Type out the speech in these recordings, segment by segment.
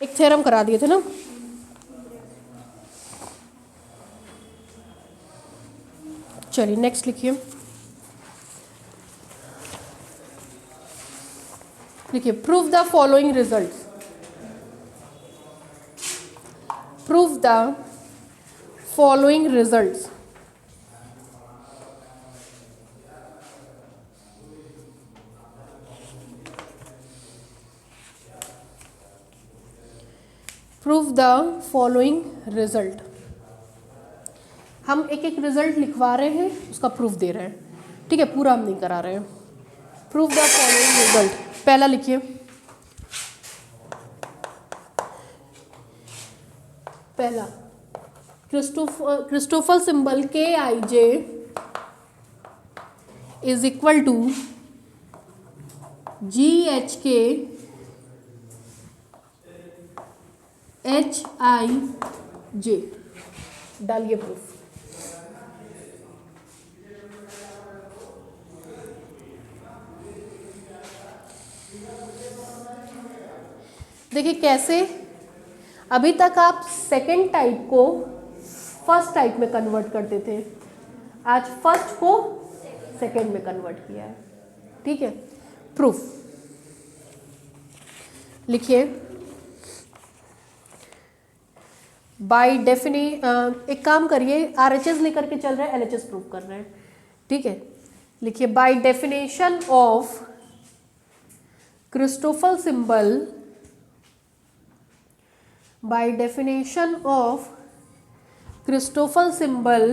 एक थ्योरम करा दिए थे ना। चलिए नेक्स्ट लिखिए। लिखिए prove the following results. Prove the following results. Prove the following result. हम एक एक रिजल्ट लिखवा रहे हैं, उसका प्रूफ दे रहे हैं, ठीक है, पूरा हम नहीं करा रहे हैं। Prove the following result. पहला लिखिए, पहला Christoffel symbol KIJ is equal to GHK HIJ। डालिए प्रूफ। देखिए कैसे, अभी तक आप सेकेंड टाइप को फर्स्ट टाइप में कन्वर्ट करते थे, आज फर्स्ट को सेकेंड में कन्वर्ट किया है, ठीक है। प्रूफ लिखिए। बाय एक काम करिए, RHS लेकर के चल रहे हैं, LHS प्रूफ कर रहे हैं, ठीक है। लिखिए by definition of Christoffel symbol, by definition of Christoffel symbol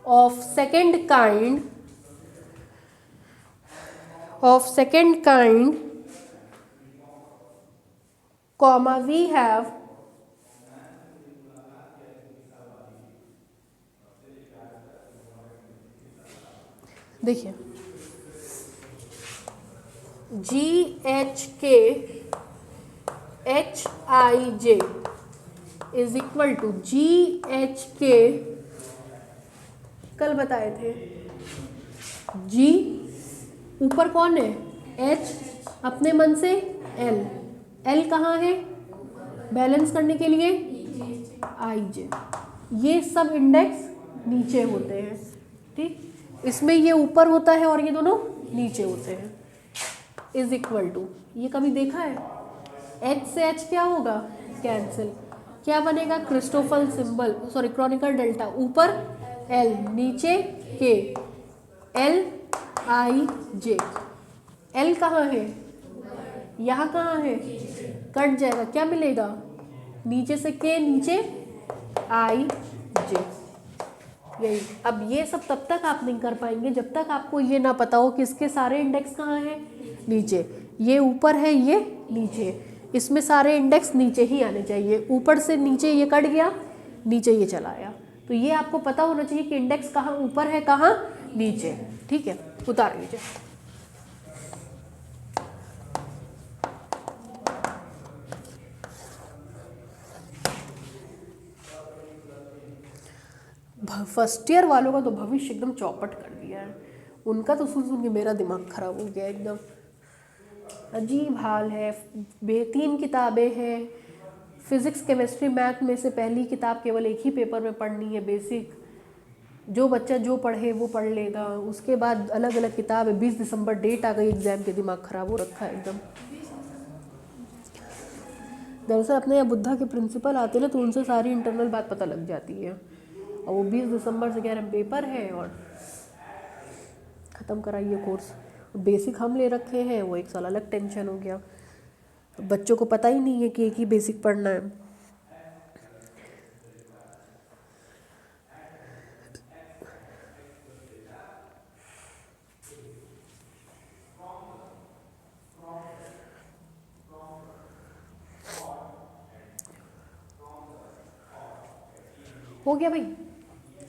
of second kind, comma we have देखिए GHK HIJ is equal to GHK, कल बताए थे, G ऊपर कौन है, H अपने मन से L कहाँ है, बैलेंस करने के लिए IJ, ये सब इंडेक्स नीचे होते हैं, ठीक। इसमें ये ऊपर होता है और ये दोनों नीचे होते हैं। इज इक्वल टू, ये कभी देखा है, H से H क्या होगा, कैंसिल, क्या बनेगा, Christoffel symbol, sorry Chronicle delta, ऊपर L नीचे K, LIJ। L कहाँ है, यहाँ कहाँ है, कट जाएगा, क्या मिलेगा, नीचे से K, नीचे IJ। यही। अब ये सब तब तक आप नहीं कर पाएंगे जब तक आपको ये ना पता हो कि इसके सारे इंडेक्स कहाँ हैं, नीचे, ये ऊपर है, ये नीचे, इसमें सारे इंडेक्स नीचे ही आने चाहिए, ऊपर से नीचे ये कट गया, नीचे ये चला आया, तो ये आपको पता होना चाहिए कि इंडेक्स कहाँ ऊपर है, कहाँ नीचे, ठीक है। उतार लीजिए। फर्स्ट ईयर वालों का तो भविष्य एकदम चौपट कर दिया है, उनका तो सुन सुन के मेरा दिमाग खराब हो गया, एकदम अजीब हाल है। 3 किताबें हैं, फिजिक्स केमिस्ट्री मैथ में से पहली किताब केवल एक ही पेपर में पढ़नी है, बेसिक, जो बच्चा जो पढ़े वो पढ़ लेगा, उसके बाद अलग अलग किताब है। 20 दिसंबर डेट आ गई एग्जाम के, दिमाग खराब हो रखा है एकदम। दरअसल अपने यहाँ बुद्धा के प्रिंसिपल आते ना, तो उनसे सारी इंटरनल बात पता लग जाती है, और वो 20 दिसंबर से कह रहे हैं पेपर है और ख़त्म कराइए कोर्स। बेसिक हम ले रखे हैं, वो 1 साल अलग टेंशन हो गया, बच्चों को पता ही नहीं है कि एक ही बेसिक पढ़ना है। हो गया भाई,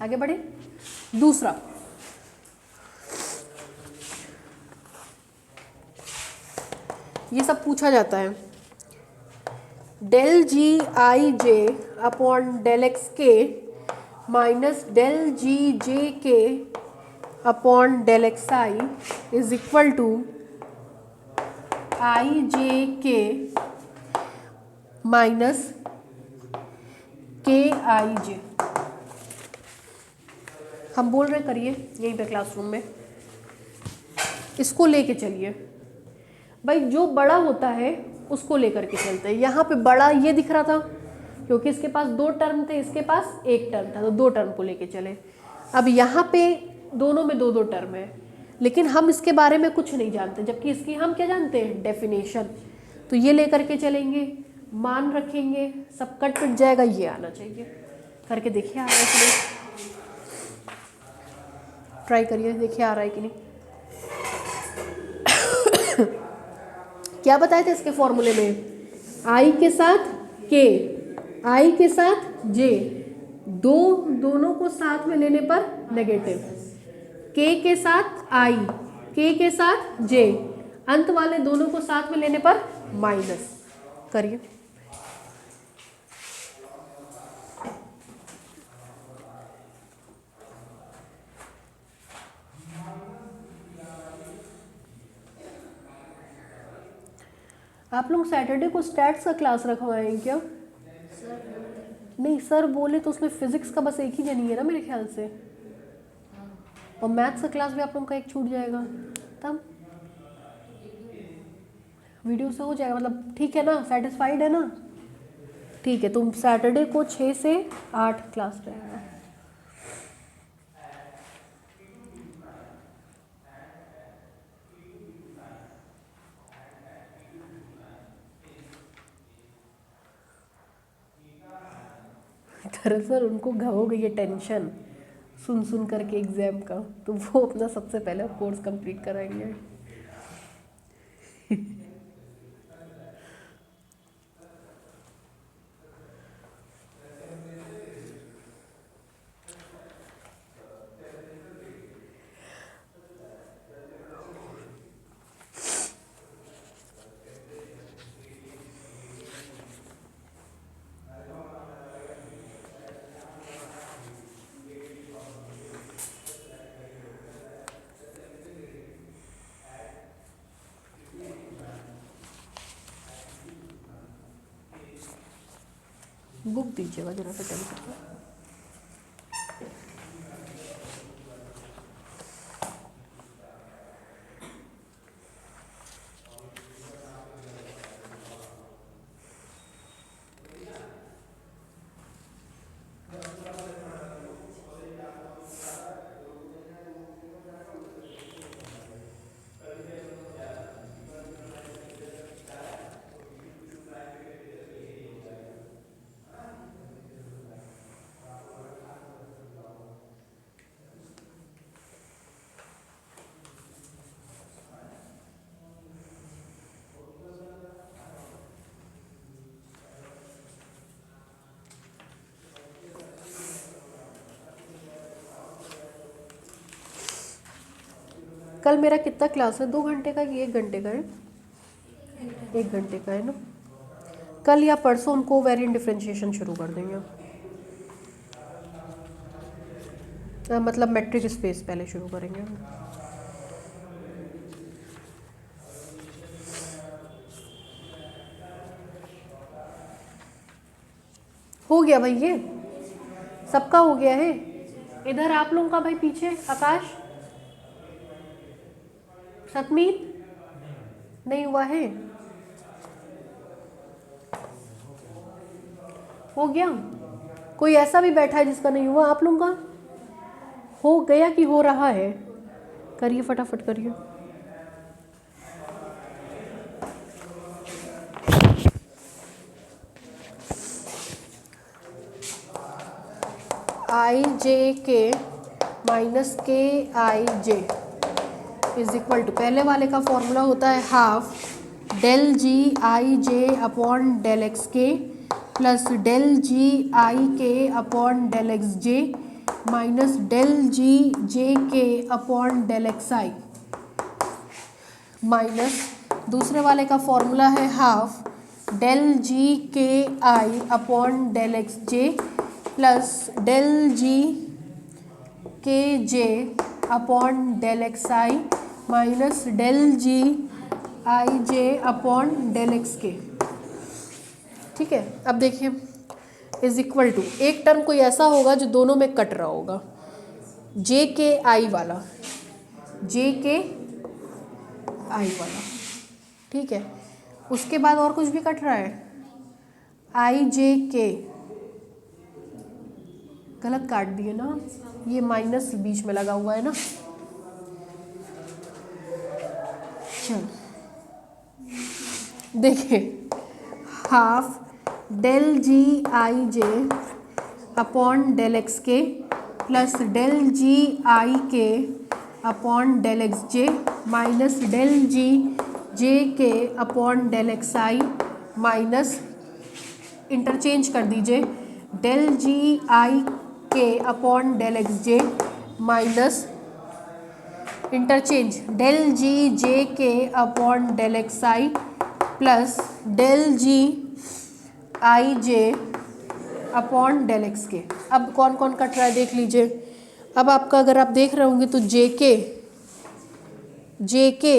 आगे बढ़े। दूसरा, ये सब पूछा जाता है, del GIJ upon del XK minus del GJK upon del XI is equal to IJK minus K आई जे। हम बोल रहे करिए यहीं पे क्लासरूम में, इसको लेके चलिए भाई, जो बड़ा होता है उसको लेकर के चलते हैं। यहाँ पे बड़ा ये दिख रहा था क्योंकि इसके पास 2 टर्म थे, इसके पास 1 टर्म था, तो 2 टर्म को लेके चले। अब यहाँ पे दोनों में 2-2 टर्म है, लेकिन हम इसके बारे में कुछ नहीं जानते, जबकि इसकी हम क्या जानते हैं, डेफिनेशन। तो ये लेकर के चलेंगे, मान रखेंगे, सब कट पिट जाएगा, ये आना चाहिए। करके देखिए आ रहा है कि नहीं, ट्राई करिए, देखिए आ रहा है कि नहीं। क्या बताए थे इसके फॉर्मूले में, आई के साथ के, आई के साथ जे, दोनों को साथ में लेने पर नेगेटिव, के साथ आई, के साथ जे, अंत वाले दोनों को साथ में लेने पर माइनस। करिए, आप लोग सैटरडे को स्टैट्स का क्लास रखवाएं क्या? नहीं, सर बोले तो उसमें फिजिक्स का बस एक ही जन ही है ना मेरे ख्याल से, और मैथ्स का क्लास भी आप लोगों का एक छूट जाएगा, तब वीडियो से हो जाएगा, मतलब ठीक है ना, सेटिस्फाइड है ना? ठीक है, तुम सैटरडे को 6 से 8 क्लास रहेगा। दरअसल उनको हो गई है टेंशन सुन सुन करके एग्जाम का, तो वो अपना सबसे पहले कोर्स कंप्लीट कराएंगे। बुक दीजिएगा जरा सा टेंशन का। कल मेरा कितना क्लास है, 2 घंटे का कि 1 घंटे का है? 1 घंटे का है ना। कल या परसों हम कोवेरिएंट डिफरेंशिएशन शुरू कर देंगे, मतलब मैट्रिक स्पेस पहले शुरू करेंगे। हो गया भाई, ये सबका हो गया है। इधर आप लोगों का भाई पीछे आकाश, सतमीत नहीं हुआ है? हो गया? कोई ऐसा भी बैठा है जिसका नहीं हुआ? आप लोगों का हो गया कि हो रहा है? करिए फटाफट करिए। आई जे के minus K I j is equal to, पहले वाले का फॉर्मूला होता है half del ji i J upon del x के प्लस डेल जी आई के अपॉन डेल एक्स जे माइनस डेल जी जे के अपॉन डेल एक्स आई, माइनस दूसरे वाले का फॉर्मूला है half del g k i upon del x J plus del g के जे upon del x I minus del ji i J upon del x के। ठीक है, अब देखिए इज इक्वल टू, एक टर्म कोई ऐसा होगा जो दोनों में कट रहा होगा, जे के आई वाला, जे के आई वाला, ठीक है। उसके बाद और कुछ भी कट रहा है, आई जे के, गलत काट दिए ना, ये माइनस बीच में लगा हुआ है ना। चल देखिए, half del ji i J upon del x के प्लस डेल जी आई के अपॉन डेल एक्स जे माइनस डेल जी जे के अपॉन डेल एक्स आई माइनस, इंटरचेंज कर दीजिए, डेल जी आई के अपॉन डेल एक्स जे माइनस, इंटरचेंज डेल जी जे के upon del x I plus del ji i J upon del x के। अब कौन कौन कट रहा है देख लीजिए। अब आपका अगर आप देख रहे होंगे तो जे के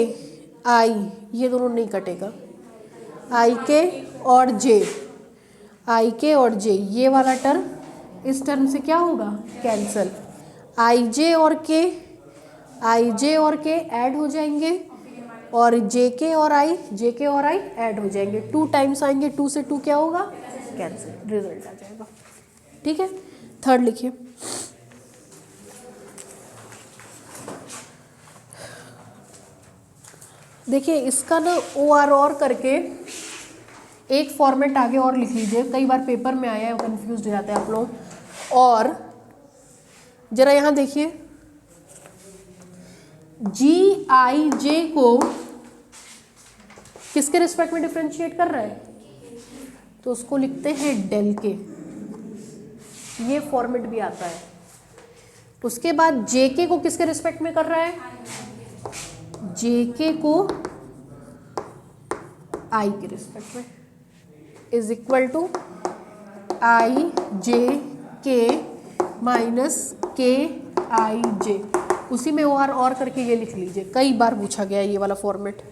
आई, ये दोनों नहीं कटेगा, आई के और जे, आई के और जे, ये वाला टर्म इस टर्म से क्या होगा, कैंसल। आई जे और के ऐड हो जाएंगे और जे के और आई ऐड हो जाएंगे, 2 टाइम्स आएंगे, 2 से 2 क्या होगा, कैंसिल, रिजल्ट आ जाएगा। ठीक है, थर्ड लिखिए। देखिए इसका ना ओ आर और करके एक फॉर्मेट आगे और लिख लीजिए, कई बार पेपर में आया है, कंफ्यूज हो जाते हैं आप लोग। और जरा यहाँ देखिए, जी आई जे को किसके रिस्पेक्ट में डिफरेंशिएट कर रहा है, तो उसको लिखते हैं डेल के, ये फॉर्मेट भी आता है। उसके बाद जे के को किसके रिस्पेक्ट में कर रहा है, जे के को आई के रिस्पेक्ट में, इज इक्वल टू आई जे के माइनस के आई जे, उसी में और करके ये लिख लीजिए, कई बार पूछा गया है ये वाला फॉर्मेट।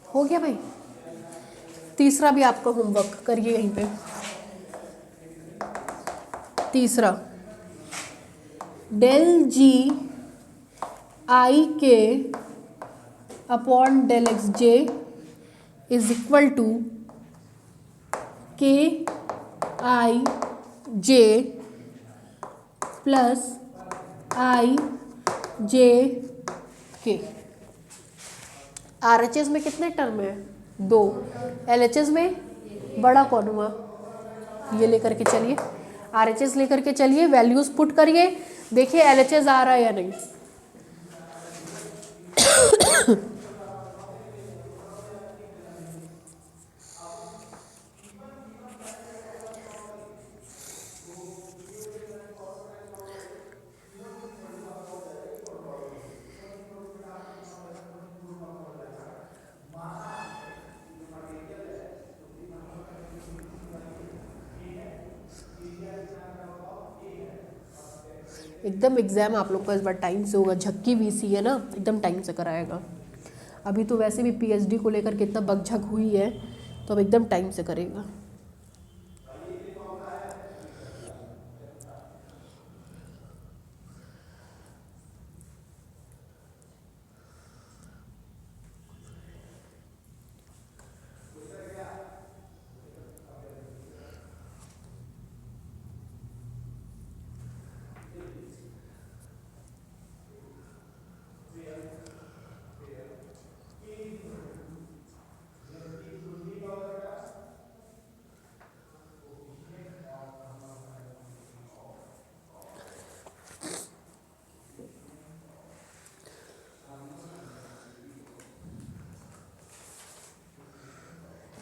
हो गया भाई, तीसरा भी आपका होमवर्क करिए यहीं पे। तीसरा, डेल जी आई के upon del x J is equal to के आई जे प्लस आई जे के। आरएचएस में कितने टर्म है, 2, एलएचएस में बड़ा कौन हुआ, ये लेकर के चलिए, आरएचएस लेकर के चलिए, वैल्यूज पुट करिए, देखिए एलएचएस आ रहा है या नहीं। एकदम एग्ज़ाम आप लोग का इस बार टाइम से होगा, झक्की वीसी है ना, एकदम टाइम से कराएगा। अभी तो वैसे भी पीएचडी को लेकर कितना बकझक हुई है, तो अब एकदम टाइम से करेगा।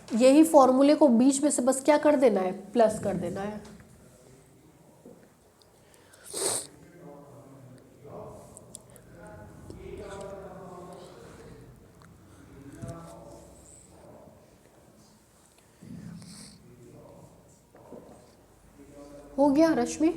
यही फॉर्मूले को बीच में से बस क्या कर देना है, प्लस कर देना है। हो गया रश्मि?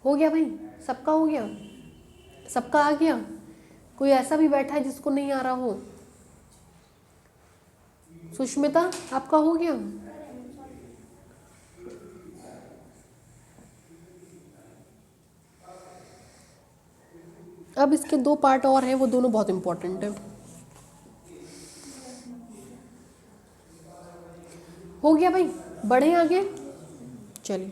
हो गया भाई, सबका हो गया, सबका आ गया? कोई ऐसा भी बैठा है जिसको नहीं आ रहा हो? सुष्मिता आपका हो गया? अब इसके 2 पार्ट और हैं, वो दोनों बहुत इंपॉर्टेंट है। हो गया भाई, बढ़े आगे, चलिए।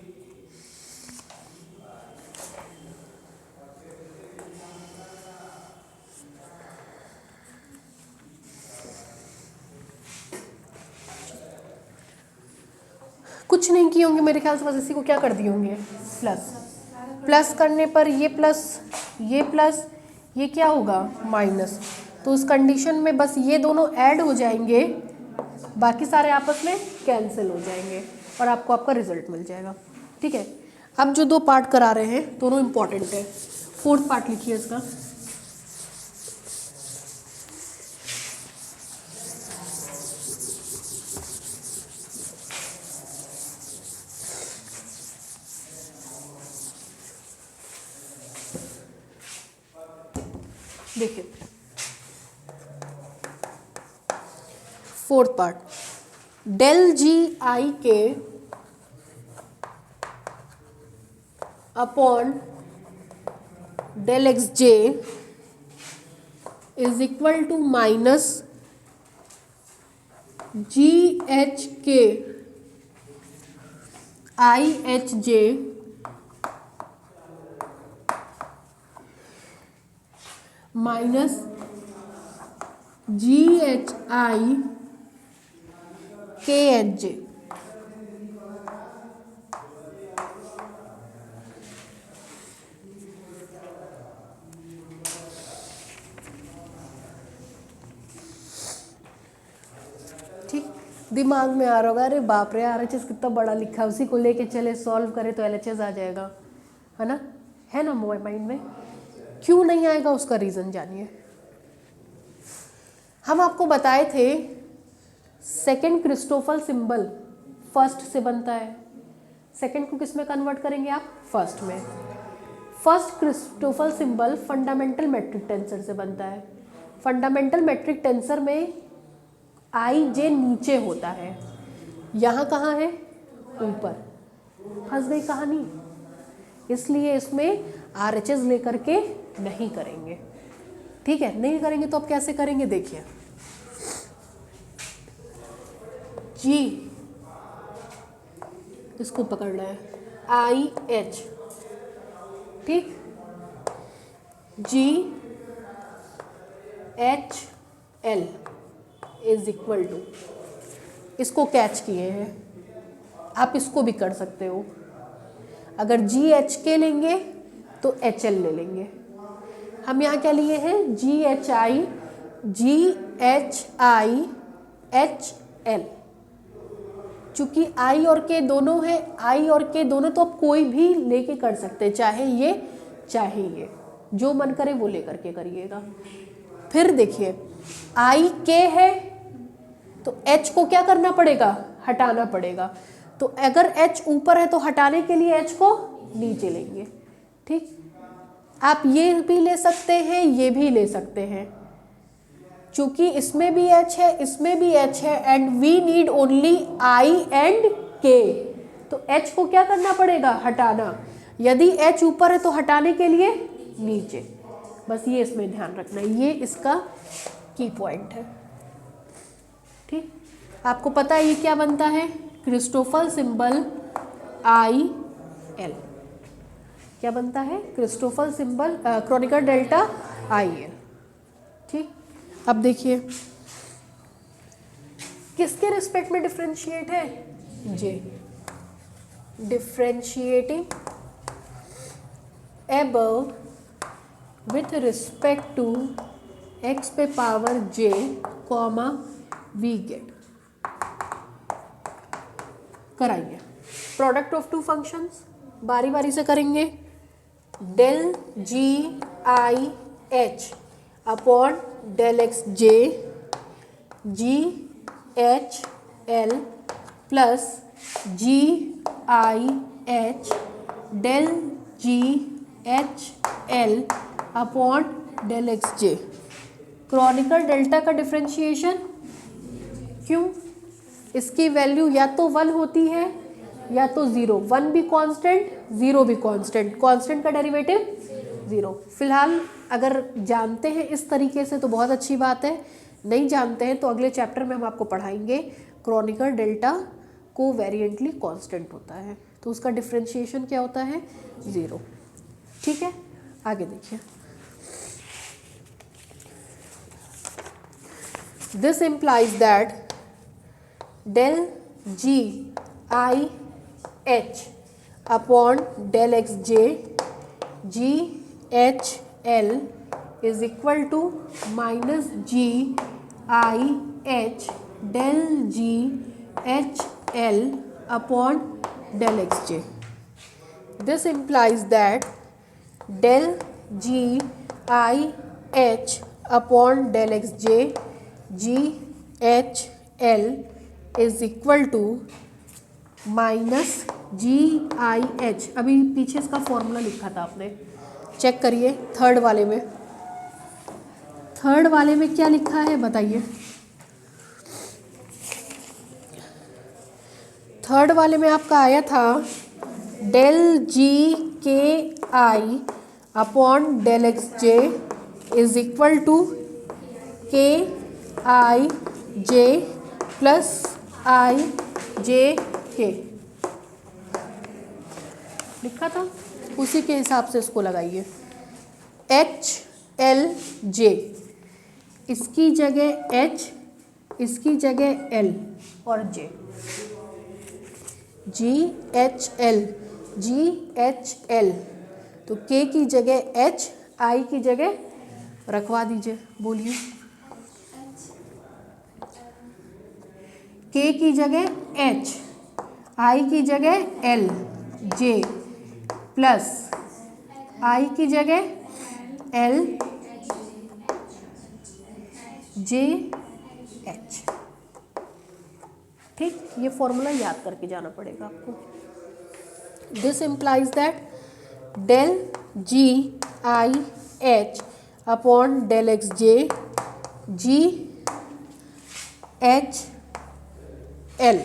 कुछ नहीं किए होंगे मेरे ख्याल से, बस इसी को क्या कर दिए होंगे, प्लस। प्लस करने पर ये प्लस, ये क्या होगा, माइनस। तो उस कंडीशन में बस ये दोनों ऐड हो जाएंगे, बाकी सारे आपस में कैंसिल हो जाएंगे और आपको आपका रिजल्ट मिल जाएगा। ठीक है, अब जो 2 पार्ट करा रहे हैं दोनों इंपॉर्टेंट है। 4th पार्ट लिखिए इसका। देखिए 4th पार्ट, डेल जी आई के upon del x J is equal to minus g h k i h j minus g h i k h जे। ठीक, दिमाग में आ रहा होगा, अरे बाप रे RHS कितना बड़ा लिखा है, उसी को लेके चले सॉल्व करें तो LHS आ जाएगा, है ना माइंड में। क्यों नहीं आएगा उसका रीज़न जानिए। हम आपको बताए थे सेकेंड क्रिस्टोफल सिंबल फर्स्ट से बनता है, सेकेंड को किस में कन्वर्ट करेंगे आप, फर्स्ट में। First Christoffel symbol fundamental metric tensor से बनता है। फंडामेंटल मैट्रिक टेंसर में आई जे नीचे होता है, यहाँ कहाँ है, ऊपर। फंस गई कहानी, इसलिए इसमें RHS लेकर के नहीं करेंगे। ठीक है, नहीं करेंगे तो अब कैसे करेंगे, देखिए जी, इसको पकड़ना है IH, ठीक, GHL इज इक्वल टू, इसको कैच किए हैं, आप इसको भी कर सकते हो। अगर GHK लेंगे तो HL ले लेंगे। हम यहाँ क्या लिए हैं, GHI HL। चूंकि I और K दोनों है, I और K दोनों तो आप कोई भी लेके कर सकते हैं, चाहे ये, जो मन करे वो लेकर के करिएगा। फिर देखिए IK है तो H को क्या करना पड़ेगा, हटाना पड़ेगा। तो अगर H ऊपर है तो हटाने के लिए H को नीचे लेंगे। ठीक, आप ये भी ले सकते हैं, ये भी ले सकते हैं, चूंकि इसमें भी H है, इसमें भी H है, and we need only I and K। तो H को क्या करना पड़ेगा, हटाना। यदि H ऊपर है तो हटाने के लिए नीचे। बस ये इसमें ध्यान रखना है, ये इसका की पॉइंट है। ठीक, आपको पता है ये क्या बनता है, क्रिस्टोफल सिंबल IL। क्या बनता है, Christopher symbol Chronicle delta IL। ठीक, अब देखिए किसके रिस्पेक्ट में डिफ्रेंशिएट है, J, differentiating above with respect to x पे power j comma we get. कराइए प्रोडक्ट ऑफ टू फंक्शंस, बारी बारी से करेंगे। Del ji I H upon del x J ji H L plus G I H del G H L upon del x J. Kronecker delta का differentiation, क्यों, इसकी value या तो 1 होती है या तो 0, 1 भी कांस्टेंट 0 भी कांस्टेंट, कांस्टेंट का डेरिवेटिव 0। फिलहाल अगर जानते हैं इस तरीके से तो बहुत अच्छी बात है, नहीं जानते हैं तो अगले चैप्टर में हम आपको पढ़ाएंगे क्रॉनिकल डेल्टा को वेरिएंटली कांस्टेंट होता है तो उसका डिफरेंशिएशन क्या होता है, 0। ठीक है, आगे देखिए। This implies that del g I h upon del x j g h l is equal to minus g I h del g h l upon del x j। This implies that del g I h upon del x j g h l is equal to minus G I H. अभी पीछे इसका formula लिखा था आपने, check करिए third वाले में, third वाले में क्या लिखा है बताइए। थर्ड वाले में आपका आया था del g k i upon del x J is equal to के आई जे प्लस आई जे के, लिखा था, उसी के हिसाब से इसको लगाइए। एच एल जे, इसकी जगह एच, इसकी जगह एल और जे, जी H L, g H L, तो के की जगह एच, आई की जगह रखवा दीजिए, बोलिए। के की जगह एच, आई की जगह एल, जे प्लस आई की जगह एल जे एच। ठीक, ये फॉर्मूला याद करके जाना पड़ेगा आपको। This implies that del ji I H upon del x J ji H L.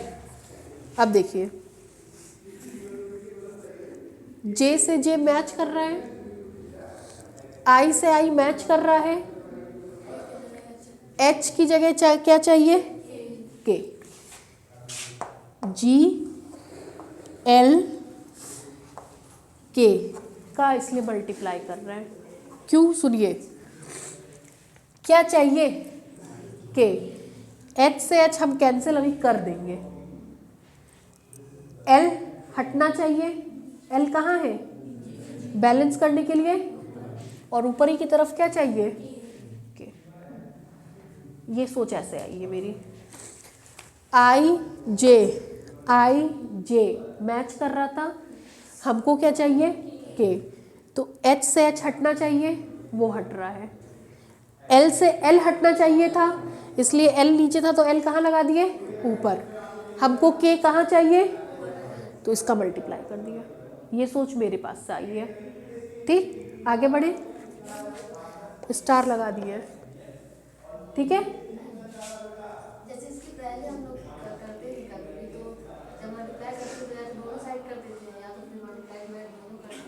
अब देखिए जे से जे मैच कर रहा है, आई से आई मैच कर रहा है, एच की जगह क्या चाहिए, के, जी एल के का इसलिए मल्टीप्लाई कर रहा है, क्यों, सुनिए क्या चाहिए, के, एच से एच हम कैंसिल अभी कर देंगे, एल हटना चाहिए, एल कहाँ है, बैलेंस करने के लिए, और ऊपरी की तरफ क्या चाहिए, के। ये सोच ऐसे आई है मेरी, आई जे मैच कर रहा था, हमको क्या चाहिए, के, तो एच से एच हटना चाहिए, वो हट रहा है, एल से एल हटना चाहिए था, इसलिए एल नीचे था तो एल कहाँ लगा दिए, ऊपर, हमको के कहाँ चाहिए, तो इसका मल्टीप्लाई कर दिया। ये सोच मेरे पास से आई है। ठीक, आगे बढ़े, स्टार लगा दिए, ठीक है। जैसे इसके पहले हम लोग करते थे कभी तो जब मल्टीप्लाई करते थे तो दोनों साइड करते थे या तो फिर मल्टीप्लाई में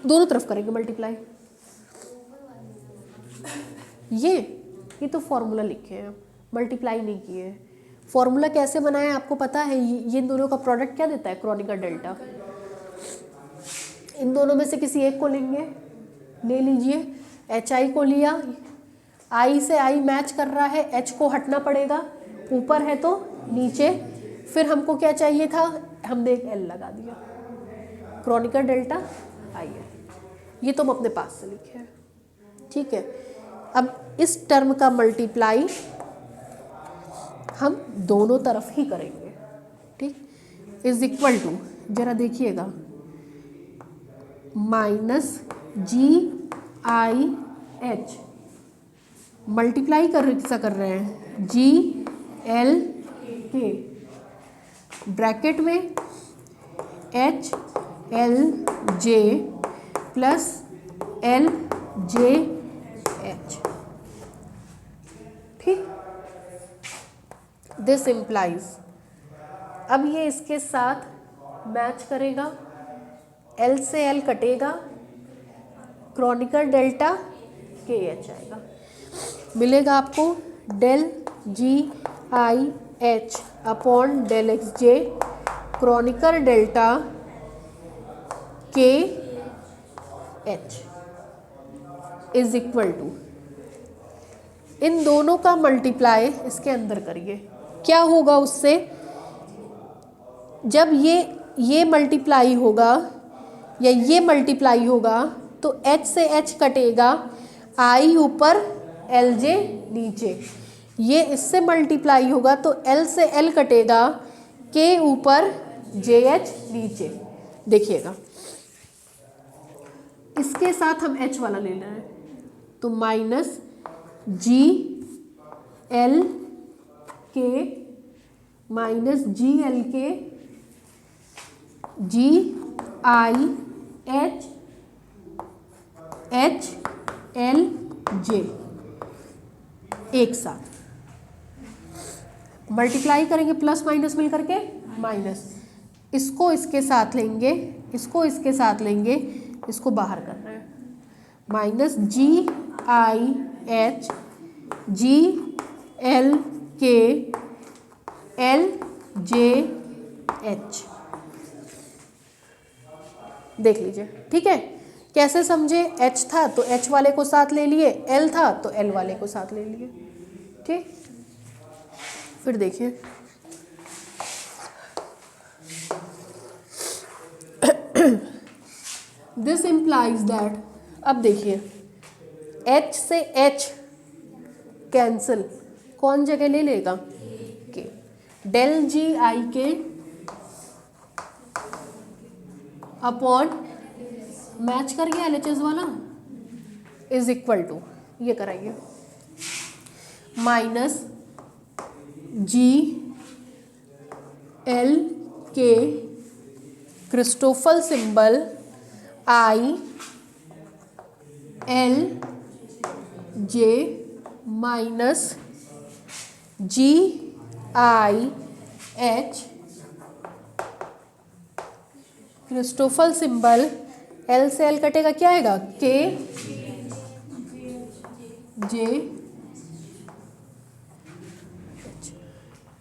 दोनों तरफ करेंगे मल्टीप्लाई। ये तो फॉर्मूला लिखे हैं, मल्टीप्लाई नहीं किए हैं। फॉर्मूला कैसे बनाया आपको पता है, ये इन दोनों का प्रोडक्ट क्या देता है, क्रॉनिकल डेल्टा। इन दोनों में से किसी एक को लेंगे, ले लीजिए। HI को लिया, I से I मैच कर रहा है, H को हटना पड़ेगा, ऊपर है तो नीचे। फिर हमको क्या चाहिए था, हमने एक L लगा दिया, क्रॉनिकल डेल्टा I है। ये तो हम अपने पास से लिखे हैं, ठीक है। अब इस टर्म का मल्टीप्लाई हम दोनों तरफ ही करेंगे, ठीक। इज इक्वल टू, जरा देखिएगा, -GIH मल्टीप्लाई कर रहे हैं GLK, ब्रैकेट में HLJ प्लस LJH, ठीक। दिस इम्प्लाइज, अब ये इसके साथ मैच करेगा, L से L कटेगा, क्रॉनिकल डेल्टा KH आएगा, मिलेगा आपको del GIH upon del XJ chronicle delta KH is equal to, इन दोनों का मल्टीप्लाई इसके अंदर करिए, क्या होगा उससे, जब ये मल्टीप्लाई होगा या ये मल्टीप्लाई होगा तो H से H कटेगा, I ऊपर LJ नीचे, ये इससे मल्टीप्लाई होगा तो L से L कटेगा, K ऊपर JH नीचे। देखिएगा इसके साथ हम H वाला ले रहे हैं तो -GLK -GLK GIH HLJ एक साथ मल्टीप्लाई करेंगे, प्लस माइनस मिल करके माइनस, इसको इसके साथ लेंगे, इसको इसके साथ लेंगे, इसको बाहर करना है, -GIH GLK LJH, देख लीजिए, ठीक है। कैसे समझे, H था तो H वाले को साथ ले लिए, L था तो L वाले को साथ ले लिए, ठीक। फिर देखिए दिस इम्प्लाइज दैट, अब देखिए H से H कैंसिल, कौन जगह ले लेगा, K, del GIK upon match कर गया LHS वाला इज इक्वल टू, ये कराइए, -GLK Christoffel symbol ILJ minus GIH Christoffel symbol, L से L कटेगा, क्या आएगा, KJ,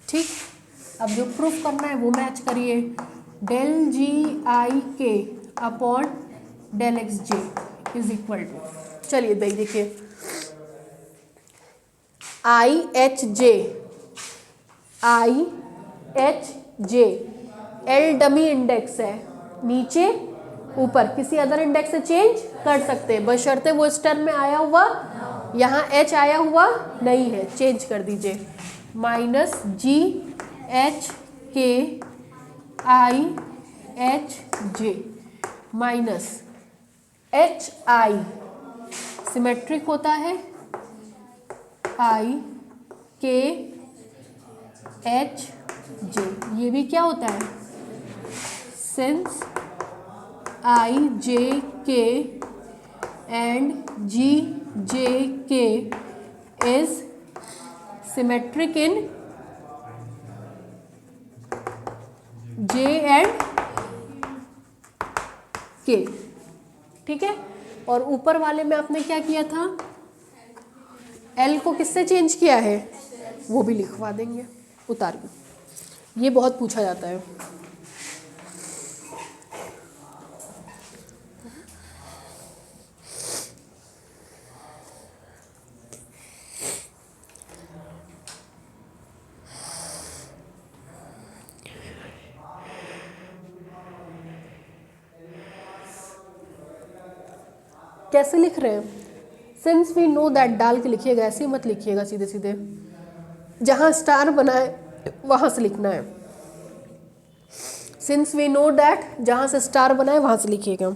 ठीक। अब जो प्रूफ करना है वो मैच करिए, del GIK upon del XJ is equal to, चलिए देखिए, IHJ L डमी इंडेक्स है, नीचे ऊपर किसी अदर इंडेक्स से चेंज कर सकते हैं, बशर्ते वो इस टर्म में आया हुआ, यहाँ H आया हुआ नहीं है, चेंज कर दीजिए, -GHKIHJ माइनस HI सिमेट्रिक होता है, IKHJ ये भी क्या होता है, since IJK and GJK is symmetric in J and K, ठीक है। और ऊपर वाले में आपने क्या किया था, L को किससे चेंज किया है वो भी लिखवा देंगे, उतारिए, ये बहुत पूछा जाता है। कैसे लिख रहे हैं? सिंस वी नो दैट डाल के लिखिएगा, ऐसे ही मत लिखिएगा सीधे सीधे, जहाँ स्टार बना है वहाँ से लिखना है। सिंस वी नो दैट, जहाँ से स्टार बना है वहाँ से लिखिएगा।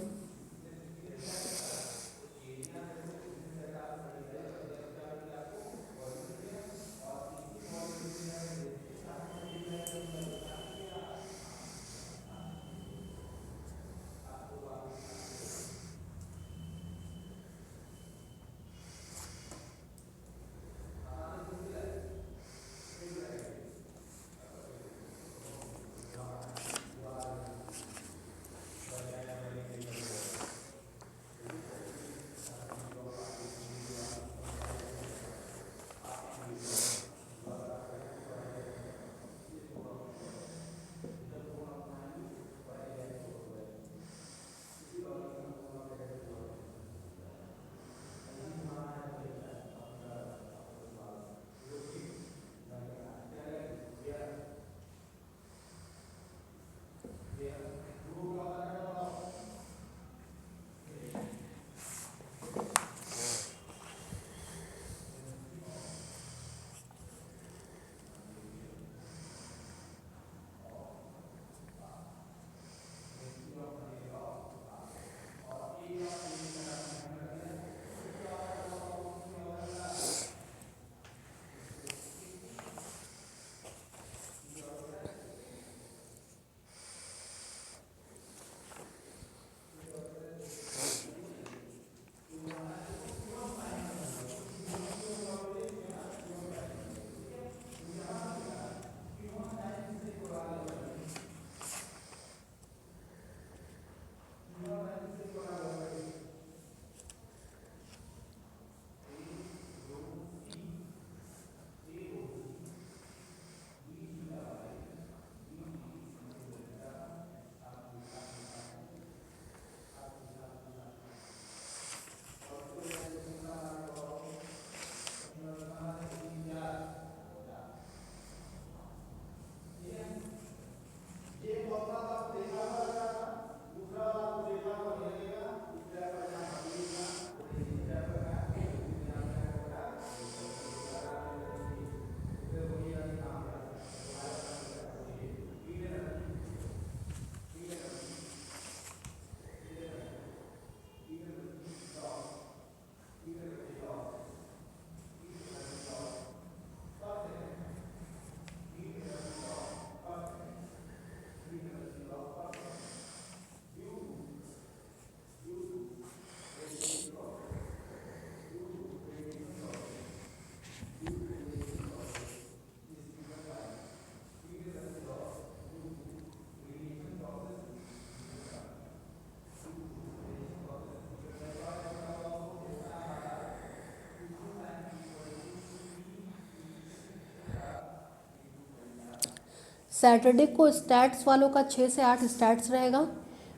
सैटरडे को स्टैट्स वालों का 6 से 8 स्टैट्स रहेगा,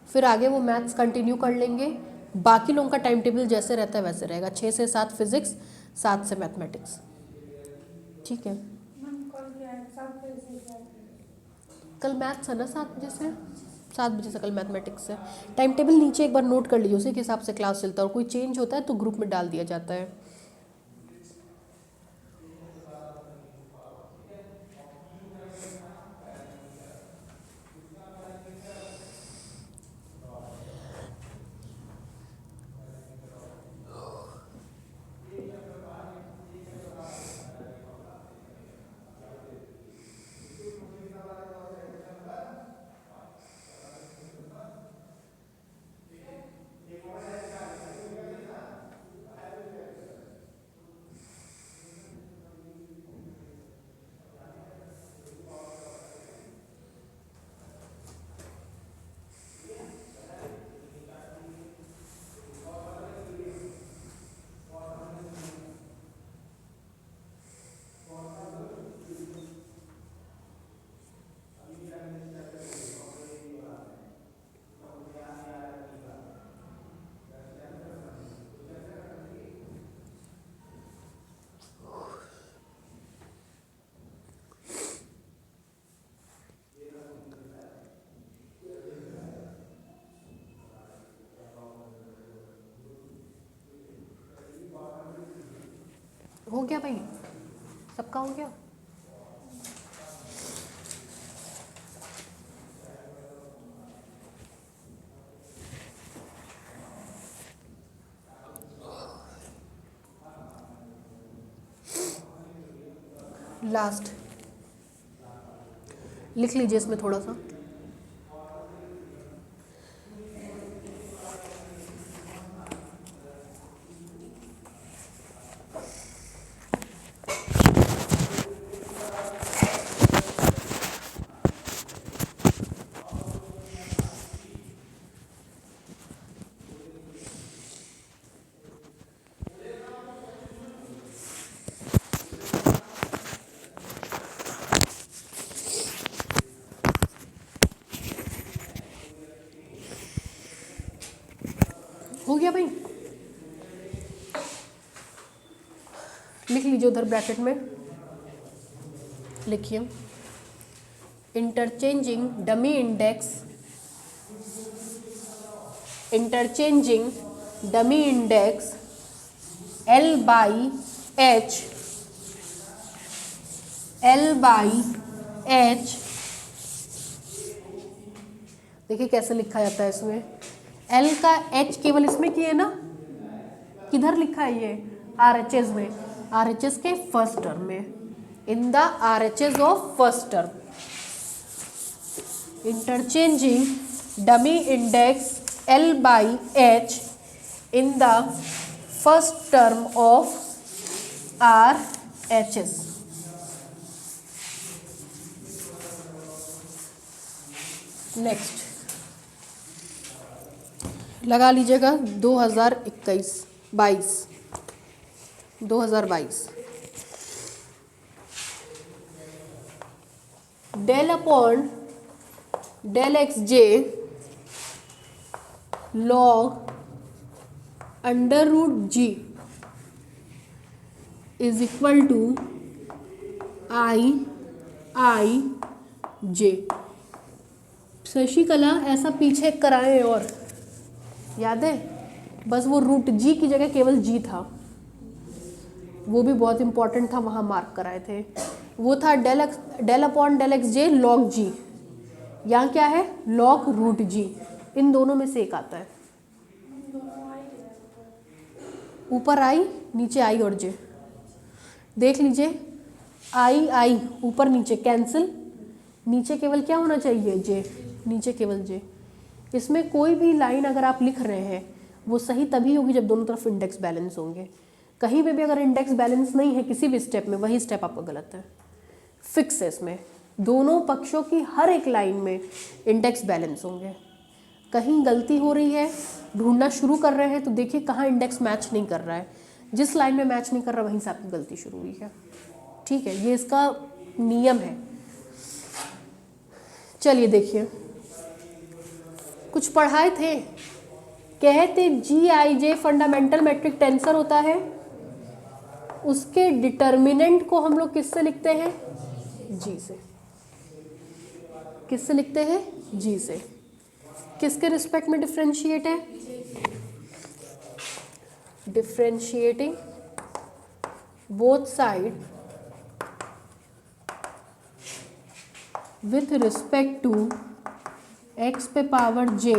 फिर आगे वो मैथ्स कंटिन्यू कर लेंगे। बाकी लोगों का टाइम टेबल जैसे रहता है वैसे रहेगा, 6 से 7 फिजिक्स, 7 से मैथमेटिक्स। ठीक है, कल मैथ्स है ना 7 बजे से, 7 बजे से कल मैथमेटिक्स है। टाइम टेबल नीचे एक बार नोट कर लीजिए, उसी के हिसाब से क्लास चलता है, और कोई चेंज होता है तो ग्रुप में डाल दिया जाता है। हो गया भाई, सबका हो गया। लास्ट लिख लीजिए इसमें थोड़ा सा। हो गया भाई, लिख लीजिए उधर ब्रैकेट में, लिखिए interchanging dummy index, interchanging dummy index L by H, L by H, देखिए कैसे लिखा जाता है इसमें, L का H केवल इसमें की है ना, किधर लिखा है ये, RHS में, RHS के फर्स्ट टर्म में, in the RHS of first term, interchanging dummy index L by H in the first term of RHS। Next लगा लीजिएगा 2022 del upon del x j log under root g is equal to i j. Shashikala ऐसा पीछे कराएं और याद है, बस वो रूट जी की जगह केवल जी था, वो भी बहुत इंपॉर्टेंट था, वहाँ मार्क कराए थे। वो था del upon del x j log जी, यहाँ क्या है लॉग रूट जी, इन दोनों में से एक आता है, ऊपर आई नीचे आई और जे, देख लीजिए आई ऊपर नीचे कैंसिल, नीचे केवल क्या होना चाहिए जे, नीचे केवल जे। इसमें कोई भी लाइन अगर आप लिख रहे हैं वो सही तभी होगी जब दोनों तरफ इंडेक्स बैलेंस होंगे, कहीं पे भी अगर इंडेक्स बैलेंस नहीं है किसी भी स्टेप में, वही स्टेप आपका गलत है। फिक्स है इसमें, दोनों पक्षों की हर एक लाइन में इंडेक्स बैलेंस होंगे। कहीं गलती हो रही है, ढूंढना शुरू कर रहे हैं तो देखिए कहाँ इंडेक्स मैच नहीं कर रहा है, जिस लाइन में मैच नहीं कर रहा वहीं से आपकी गलती शुरू हुई है। ठीक है, ये इसका नियम है। चलिए देखिए, कुछ पढ़ाए थे, कहते जी i J fundamental metric tensor होता है, उसके डिटर्मिनेंट को हम लोग किससे लिखते हैं, जी से। किससे लिखते हैं, जी से। किसके रिस्पेक्ट में डिफरेंशिएट है, differentiating both side with respect to x पे power j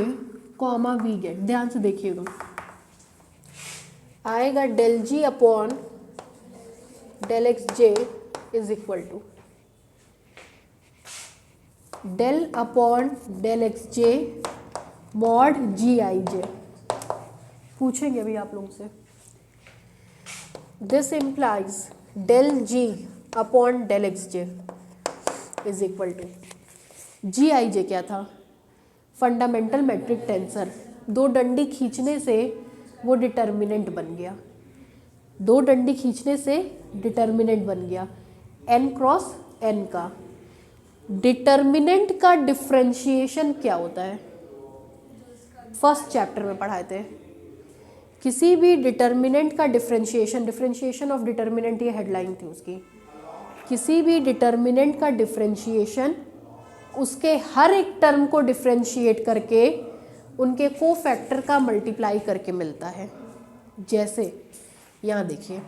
comma we get. ध्यान से देखिएगा, आएगा del ji upon del x J is equal to del upon del x j mod g i j. पूछेंगे अभी आप लोगों से, this implies del ji upon del x J is equal to, g i j क्या था, fundamental metric tensor, दो डंडी खींचने से वो डिटर्मिनेंट बन गया, दो डंडी खींचने से डिटर्मिनेंट बन गया n क्रॉस n का। डिटर्मिनेंट का डिफरेंशिएशन क्या होता है, फर्स्ट चैप्टर में पढ़ाए थे। किसी भी डिटर्मिनेंट का डिफरेंशिएशन, डिफरेंशिएशन ऑफ डिटर्मिनेंट ये हेडलाइन थी उसकी, किसी भी डिटर्मिनेंट का डिफरेंशिएशन उसके हर एक टर्म को डिफरेंशिएट करके उनके कोफैक्टर का मल्टीप्लाई करके मिलता है। जैसे यहाँ देखिए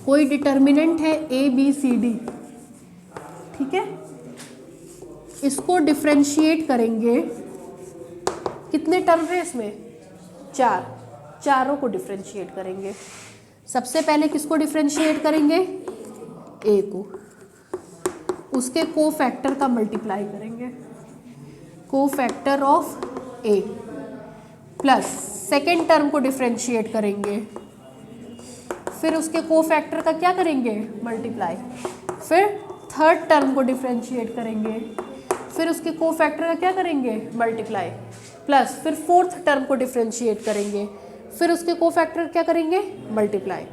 कोई डिटर्मिनेंट है ए बी सी डी, ठीक है, इसको डिफरेंशिएट करेंगे। कितने टर्म है इसमें? 4, चारों को डिफरेंशिएट करेंगे। सबसे पहले किसको डिफरेंशिएट करेंगे? ए को, उसके कोफैक्टर का मल्टीप्लाई करेंगे, cofactor of A, plus second term को डिफरेंशिएट करेंगे, फिर उसके कोफैक्टर का क्या करेंगे? मल्टीप्लाई, फिर थर्ड टर्म को डिफरेंशिएट करेंगे, फिर उसके कोफैक्टर का क्या करेंगे? मल्टीप्लाई, प्लस फिर फोर्थ टर्म को डिफरेंशिएट करेंगे, फिर उसके कोफैक्टर क्या करेंगे? Multiply.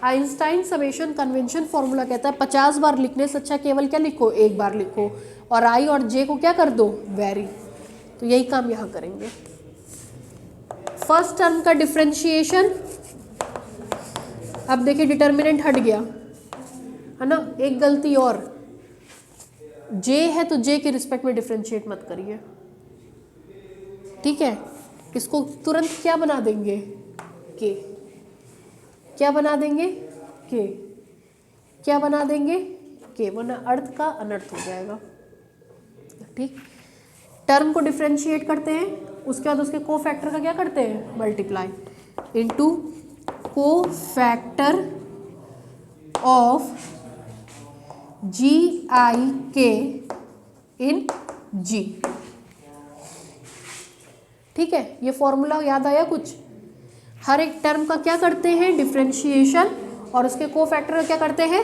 Einstein summation convention formula कहता है 50 बार लिखने से अच्छा केवल क्या लिखो? एक बार लिखो, और आई और जे को क्या कर दो? वेरी। तो यही काम यहाँ करेंगे। फर्स्ट टर्म का डिफरेंशिएशन, अब देखिए डिटर्मिनेंट हट गया है ना, एक गलती और, जे है तो जे के रिस्पेक्ट में डिफरेंशिएट मत करिए, ठीक है। इसको तुरंत क्या बना देंगे? के। क्या बना देंगे? के। क्या बना देंगे? के, वरना अर्थ का अनर्थ हो जाएगा, ठीक। टर्म को डिफरेंशिएट करते हैं, उसके बाद उसके कोफैक्टर का क्या करते हैं? Multiply, into cofactor of g I k in जी, ठीक है। ये फॉर्मूला याद आया कुछ? हर एक टर्म का क्या करते हैं? डिफरेंशिएशन, और उसके कोफैक्टर का क्या करते हैं?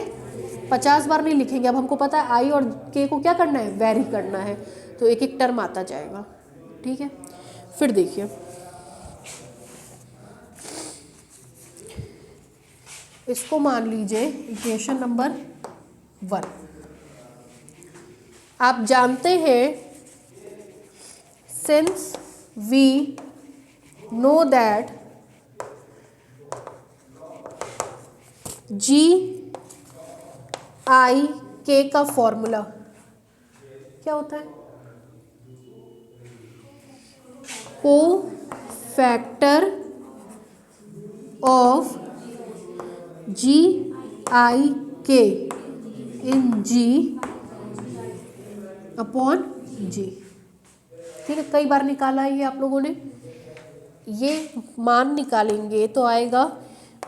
50 बार नहीं लिखेंगे, अब हमको पता है आई और के को क्या करना है? वेरी करना है, तो एक एक टर्म आता जाएगा, ठीक है। फिर देखिए, इसको मान लीजिए इक्वेशन नंबर 1। आप जानते हैं, सिंस वी नो दैट जी आई के का फॉर्मूला क्या होता है? Cofactor of g I k in ji upon जी, ठीक है। कई बार निकाला है ये आप लोगों ने। ये मान निकालेंगे तो आएगा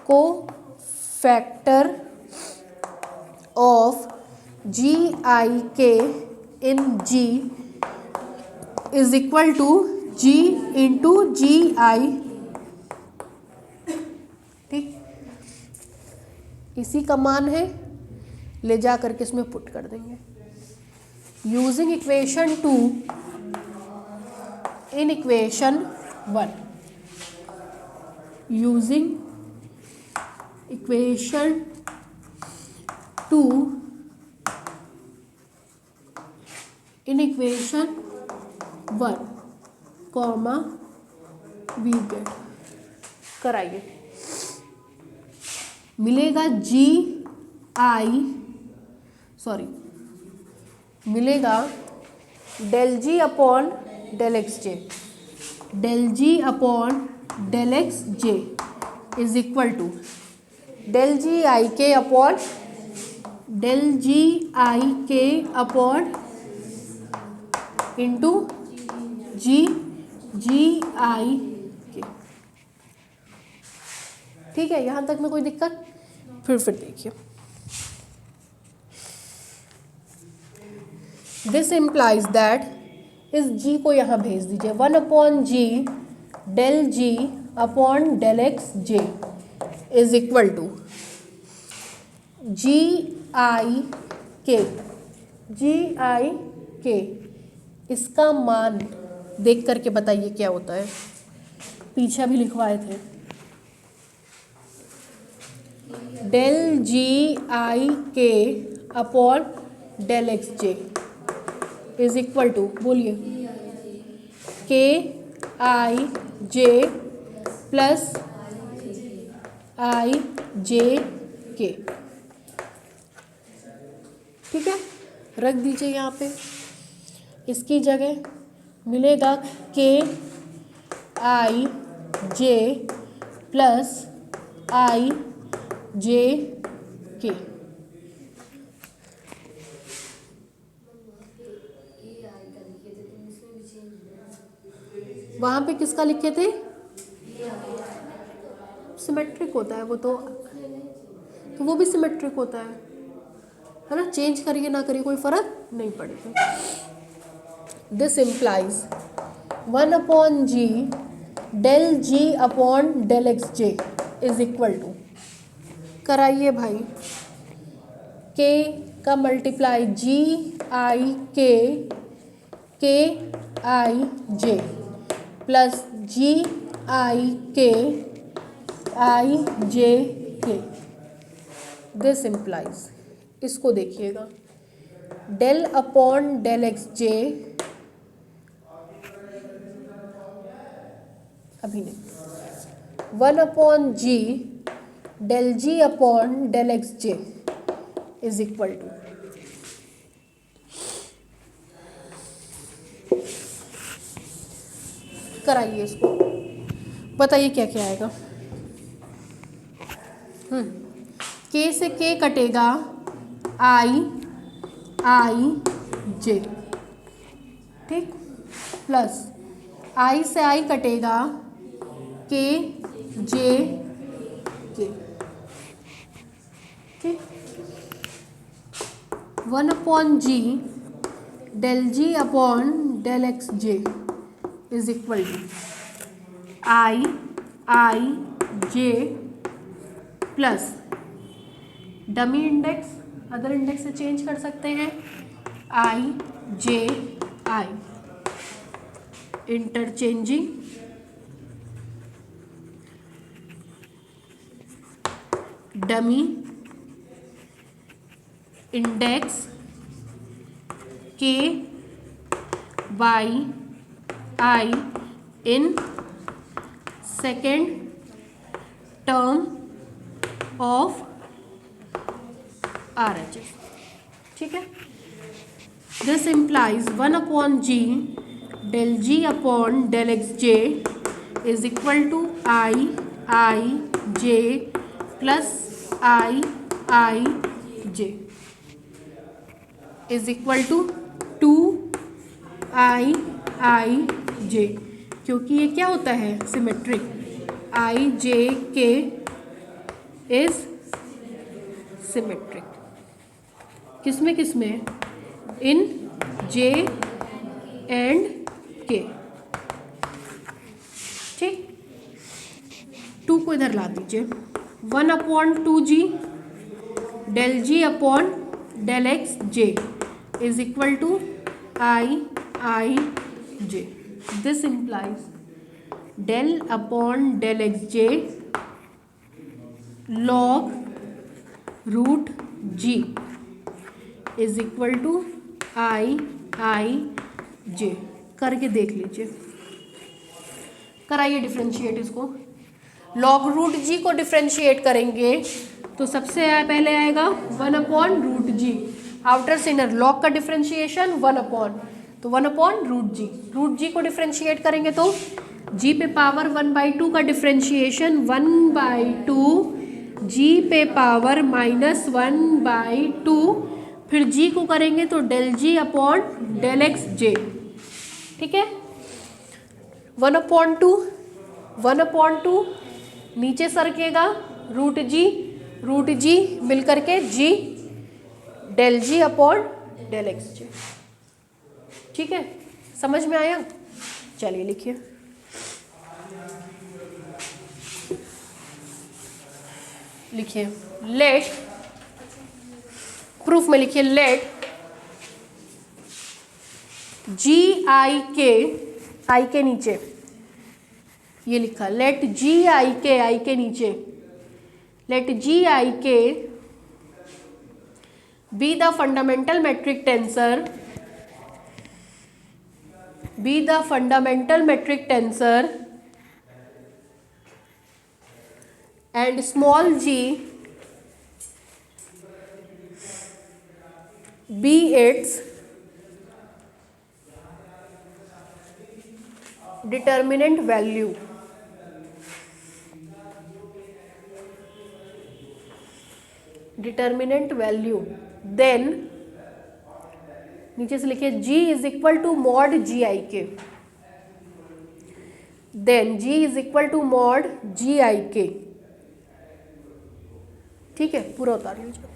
cofactor of g I k in g is equal to g into g i, ठीक। इसी का मान है, ले जा करके इसमें पुट कर देंगे। Using equation 2 in equation 1, using equation 2 in equation 1 comma we get, कराइए। मिलेगा जी आई, सॉरी, मिलेगा del ji upon del x j, del ji upon del x J is equal to del जी आई के upon del जी आई के upon into जी जी आई k, ठीक है। यहाँ तक में कोई दिक्कत? फिर देखिए, दिस इम्प्लाइज दैट, इस जी को यहाँ भेज दीजिए, 1 upon g del ji upon del x J is equal to g I k, g आई के, इसका मान देख करके बताइए क्या होता है। पीछे भी लिखवाए थे, डेल जी आई के upon del x J is equal to, बोलिए, K I j plus i J k, ठीक है। रख दीजिए यहाँ पे, इसकी जगह मिलेगा के आई जे प्लस आई जे के। वहाँ पे किसका लिखे थे? सिमेट्रिक होता है वो तो वो भी सिमेट्रिक होता है ना। चेंज करिए ना करिए कोई फर्क नहीं पड़ेगा। This implies 1/g del g upon del X J is equal to, कराइए भाई, k का multiply g i k i j plus g i k i j k। This implies, इसको देखिएगा, del upon del x J, अभी नहीं, 1/g del ji upon del x J is equal to, कराइए इसको, बताइए क्या क्या आएगा। के से के कटेगा आई जे, ठीक, प्लस आई से आई कटेगा के जे के, ठीक, 1/g del ji upon del x J is equal to i j plus dummy index other index से चेंज कर सकते हैं, i j i, interchanging dummy index k by i in second term of RHS, ठीक है। This implies 1/g del ji upon del x J is equal to i j plus i j is equal to 2आई j, क्योंकि ये क्या होता है, symmetric, आई जे के is symmetric, किसमें किसमें, इन जे एंड के, ठीक। 2 को इधर ला दीजिए, 1/2g del ji upon del x J is equal to i j. This implies del upon del x j log root g is equal to i j, करके देख लीजिए, कराइए डिफ्रेंशिएट इसको। लॉग रूट जी को डिफ्रेंशिएट करेंगे तो सबसे पहले आएगा 1/√g, आउटर से इनर, लॉग का डिफ्रेंशिएशन 1/, तो 1/√g, रूट जी को डिफ्रेंशिएट करेंगे तो g पे पावर 1/2 का डिफ्रेंशिएशन 1/2 g पे पावर -1/2, फिर g को करेंगे तो डेल जी अपॉन डेल एक्स जे, ठीक है। 1/2 नीचे सरकेगा, रूट जी मिल करके g डेल जी अपॉन डेल एक्स जे, ठीक है, समझ में आया। चलिए लिखिए, लेट, प्रूफ में लिखिए, लेट जी आई के नीचे ये लिखा, लेट जी आई के नीचे, late g I k be the fundamental metric tensor and small g be its determinant value, determinant value, then नीचे से लिखिए G is equal to mod g I k, then G is equal to mod g I k. ठीक है, पूरा उतार लीजिए।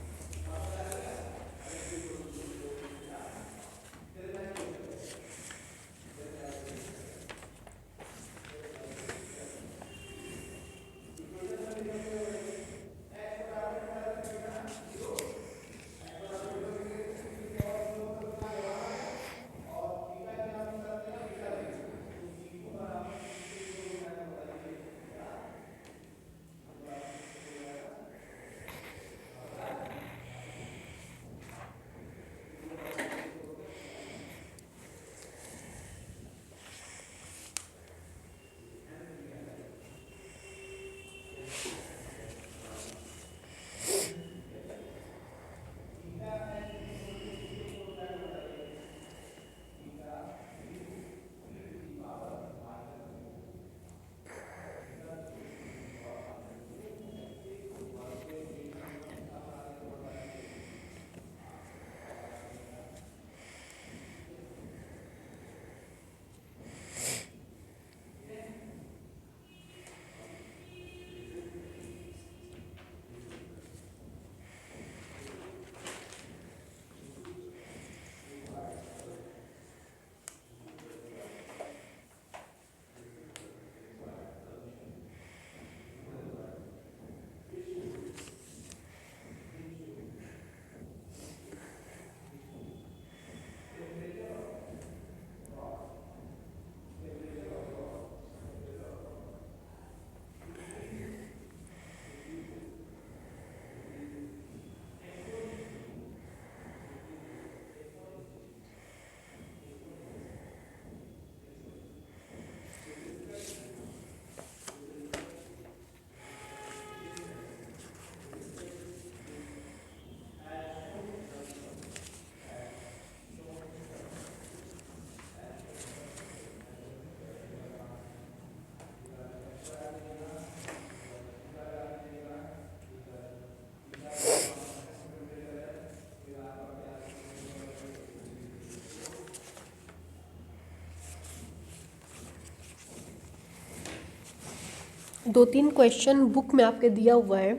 दो तीन क्वेश्चन बुक में आपके दिया हुआ है,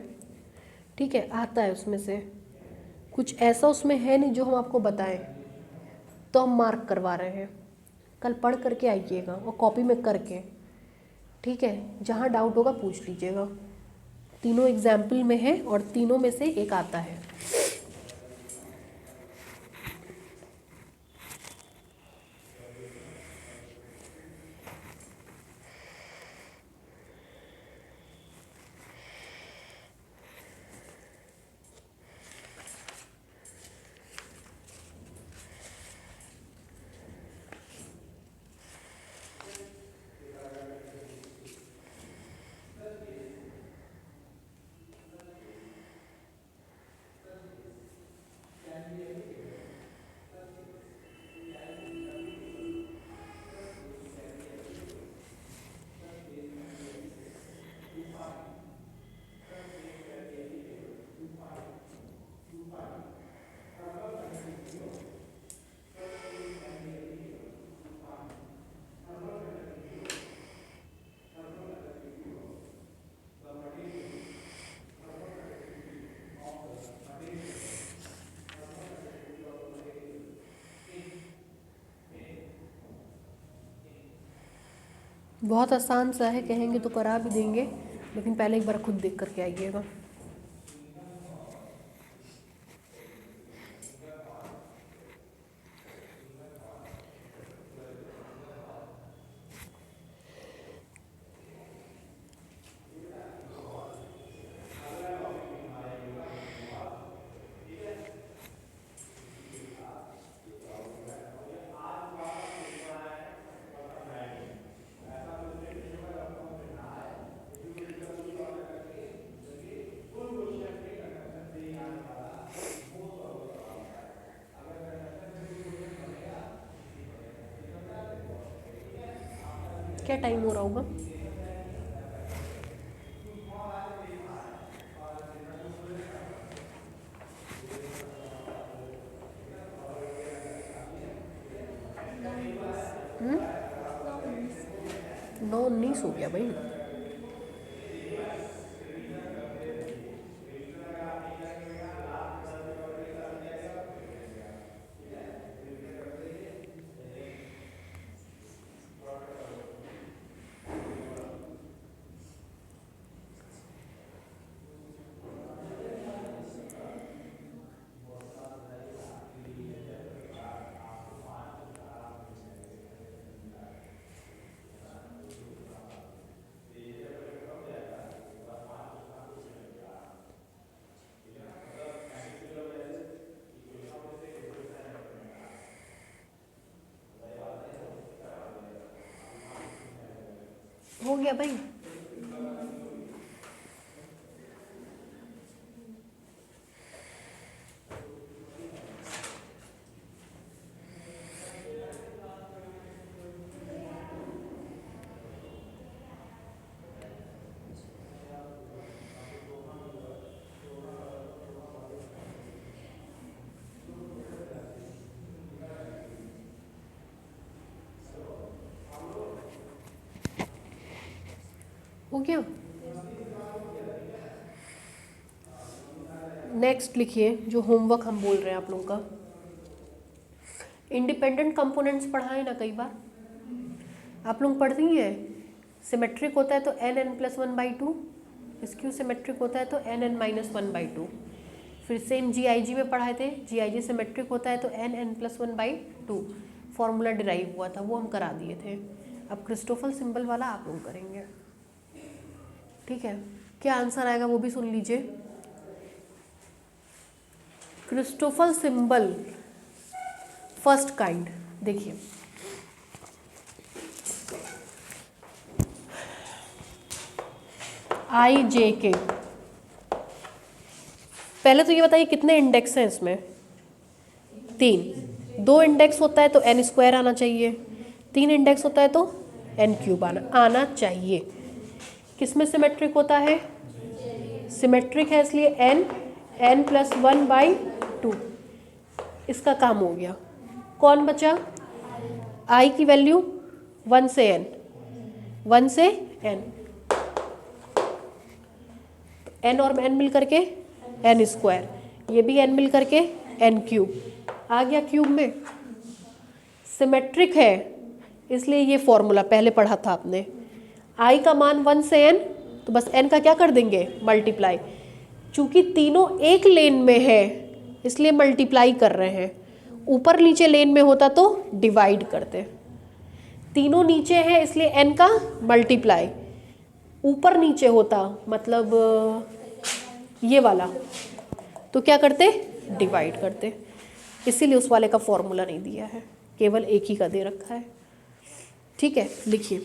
ठीक है, आता है उसमें से कुछ ऐसा उसमें है नहीं जो हम आपको बताएं, तो हम मार्क करवा रहे हैं। कल पढ़ करके आइएगा और कॉपी में करके, ठीक है, जहाँ डाउट होगा पूछ लीजिएगा। तीनों एग्जाम्पल में है और तीनों में से एक आता है। बहुत आसान सा है, कहेंगे तो करा भी देंगे, लेकिन पहले एक बार खुद देख करके आइएगा। क्या टाइम हो रहा होगा? नहीं सो गया भाई। हो गया भाई। हो गया। नेक्स्ट लिखिए जो होमवर्क हम बोल रहे हैं आप लोगों का। इंडिपेंडेंट कंपोनेंट्स पढ़ा है ना कई बार, आप लोग पढ़ती हैं। सिमेट्रिक होता है तो n(n+1/2), स्क्यू सिमेट्रिक होता है तो n(n-1/2). फिर सेम GIG में पढ़ाए थे, GIG सिमेट्रिक होता है तो n(n+1/2). फॉर्मूला डिराइव हुआ था, वो हम करा दिए थे। अब क्रिस्टोफल सिंबल वाला आप लोग करेंगे, ठीक है। क्या आंसर आएगा वो भी सुन लीजिए। क्रिस्टोफल सिंबल फर्स्ट काइंड, देखिए IJK। पहले तो ये बताइए कितने इंडेक्स हैं इसमें? 3। 2 इंडेक्स होता है तो n² आना चाहिए, 3 इंडेक्स होता है तो n³ आना चाहिए। किस में सिमेट्रिक होता है? सिमेट्रिक है इसलिए n(n+1/2). इसका काम हो गया। कौन बचा? I की वैल्यू 1 से n, 1 से n, n और n मिल करके n², ये भी n मिल करके n³ आ गया क्यूब में। सिमेट्रिक है इसलिए ये फॉर्मूला पहले पढ़ा था आपने। I का मान 1 से n, तो बस n का क्या कर देंगे? मल्टीप्लाई। चूंकि तीनों एक लेन में है इसलिए मल्टीप्लाई कर रहे हैं। ऊपर नीचे लेन में होता तो डिवाइड करते। तीनों नीचे है इसलिए n का मल्टीप्लाई। ऊपर नीचे होता मतलब ये वाला, तो क्या करते? डिवाइड करते। इसीलिए उस वाले का फॉर्मूला नहीं दिया है, केवल एक ही का दे रखा है, ठीक है। लिखिए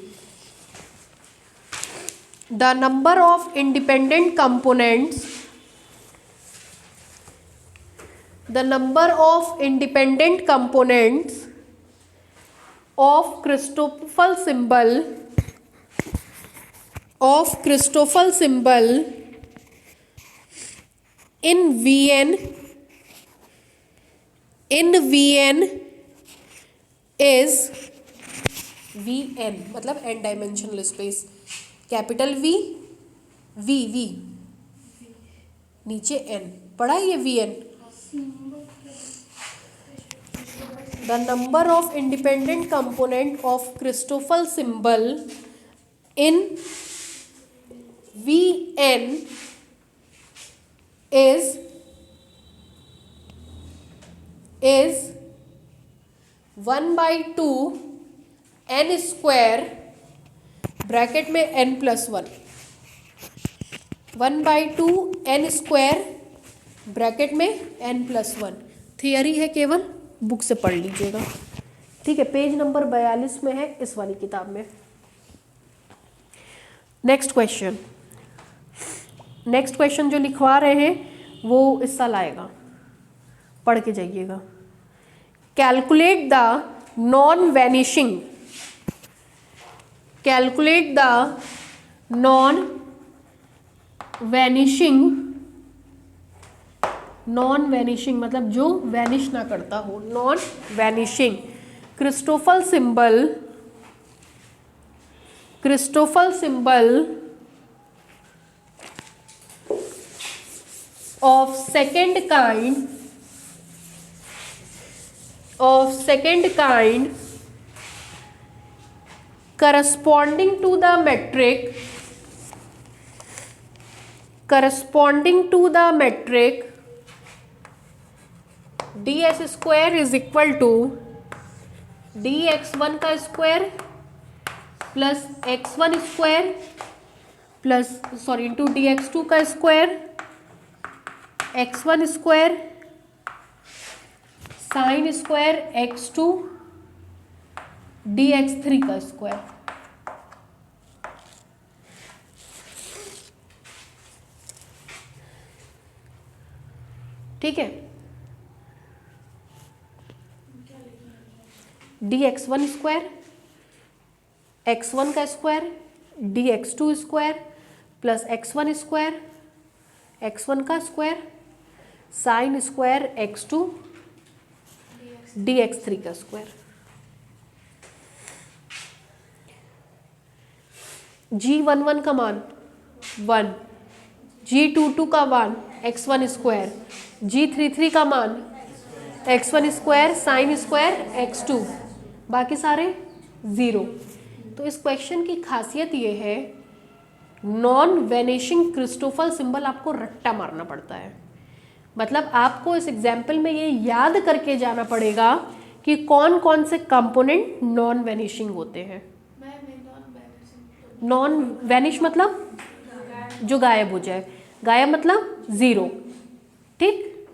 the number of independent components, the number of independent components of Christoffel symbol in Vn is Vn मतलब n dimensional space, capital V नीचे n पढ़ा है ये Vn। The number of independent component of Christoffel symbol in Vn is 1/2 n² bracket में n+1, 1/2 n² bracket में n+1। Theory है, केवल book से पढ़ लीजिएगा, ठीक है। पेज नंबर 42 में है इस वाली किताब में। नेक्स्ट क्वेश्चन जो लिखवा रहे हैं वो इस साल आएगा, पढ़ के जाइएगा। कैलकुलेट द नॉन वैनिशिंग मतलब जो वैनिश ना करता हो, non vanishing Christoffel Christoffel symbol of second kind corresponding to the metric ds square is equal to dx1 का square plus x1 square plus into dx2 का square x1 square sine square x2 dx3 का square. ठीक है, dx1 square x1 का square dx2 square plus x1 square x1 का square sine square x2 dx3 का square. G11 का मान 1, G22 का मान x1 स्क्वायर, G33 का मान x1 square sine square x2, बाकी सारे 0। तो इस क्वेश्चन की खासियत ये है, नॉन वैनिशिंग क्रिस्टोफल सिंबल आपको रट्टा मारना पड़ता है। मतलब आपको इस एग्जाम्पल में ये याद करके जाना पड़ेगा कि कौन कौन से कंपोनेंट नॉन वैनिशिंग होते हैं। नॉन वैनिश मतलब जो गायब हो जाए, गायब मतलब 0। ठीक,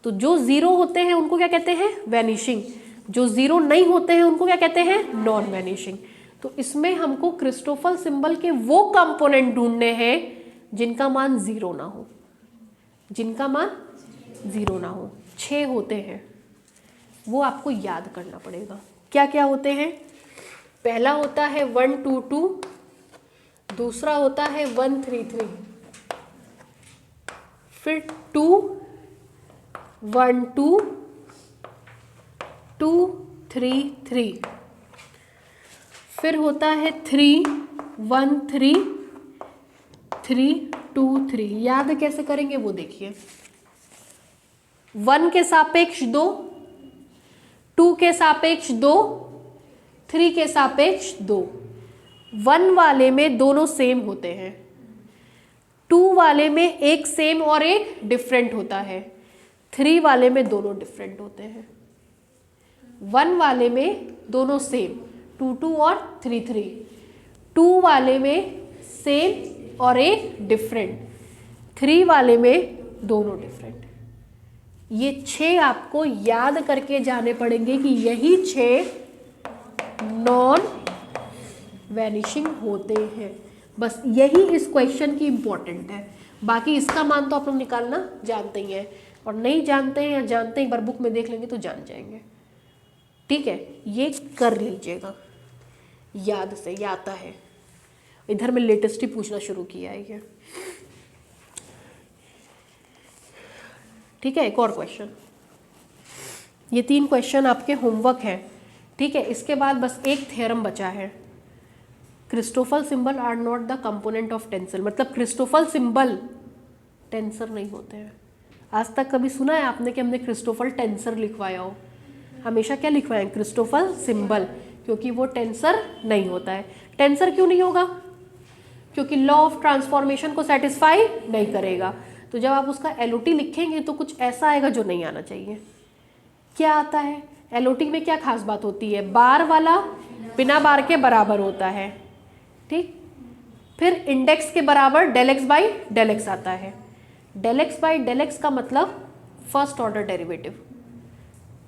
तो जो 0 होते हैं उनको क्या कहते हैं, वैनिशिंग। जो 0 नहीं होते हैं उनको क्या कहते हैं, नॉन वैनिशिंग। तो इसमें हमको क्रिस्टोफल सिंबल के वो कंपोनेंट ढूंढने हैं जिनका मान 0 ना हो, जिनका मान 0 ना हो। 6 होते हैं, वो आपको याद करना पड़ेगा। क्या क्या होते हैं? पहला होता है 122, दूसरा होता है 133, फिर 2 1 2 2 3 3, फिर होता है 3 1 3 3 2 3। याद कैसे करेंगे वो देखिए। 1 के सापेक्ष 2, 2 के सापेक्ष 2, 3 के सापेक्ष 2। 1 वाले में दोनों सेम होते हैं, 2 वाले में एक सेम और एक डिफरेंट होता है, 3 वाले में दोनों डिफरेंट होते हैं। 1 वाले में दोनों सेम 2 2 और 3 3, 2 वाले में सेम और एक डिफरेंट, 3 वाले में दोनों डिफरेंट। ये 6 आपको याद करके जाने पड़ेंगे कि यही 6 नॉन वैनिशिंग होते हैं। बस यही इस क्वेश्चन की इम्पोर्टेंट है। बाकी इसका मान तो आप लोग निकालना जानते ही हैं, और नहीं जानते हैं या जानते हैं एक बार बुक में देख लेंगे तो जान जाएंगे। ठीक है, ये कर लीजिएगा याद से, ये आता है। इधर में लेटेस्ट ही पूछना शुरू किया है ये। ठीक है, एक और क्वेश्चन। ये 3 क्वेश्चन आपके होमवर्क हैं। ठीक है, इसके बाद बस एक थ्योरम बचा है। Christoffel symbol are not the component of tensor, मतलब क्रिस्टोफल सिंबल टेंसर नहीं होते हैं। आज तक कभी सुना है आपने कि हमने क्रिस्टोफल टेंसर लिखवाया हो? हमेशा क्या लिखवाएं, क्रिस्टोफल सिंबल, क्योंकि वो टेंसर नहीं होता है। टेंसर क्यों नहीं होगा? क्योंकि लॉ ऑफ ट्रांसफॉर्मेशन को सेटिस्फाई नहीं करेगा। तो जब आप उसका LOT लिखेंगे तो कुछ ऐसा आएगा जो नहीं आना चाहिए। क्या आता है LOT में? क्या खास बात होती है? बार वाला बिना बार के बराबर होता है। ठीक, फिर इंडेक्स के बराबर del X by del X आता है। Del X by del X का मतलब फर्स्ट ऑर्डर डेरिवेटिव।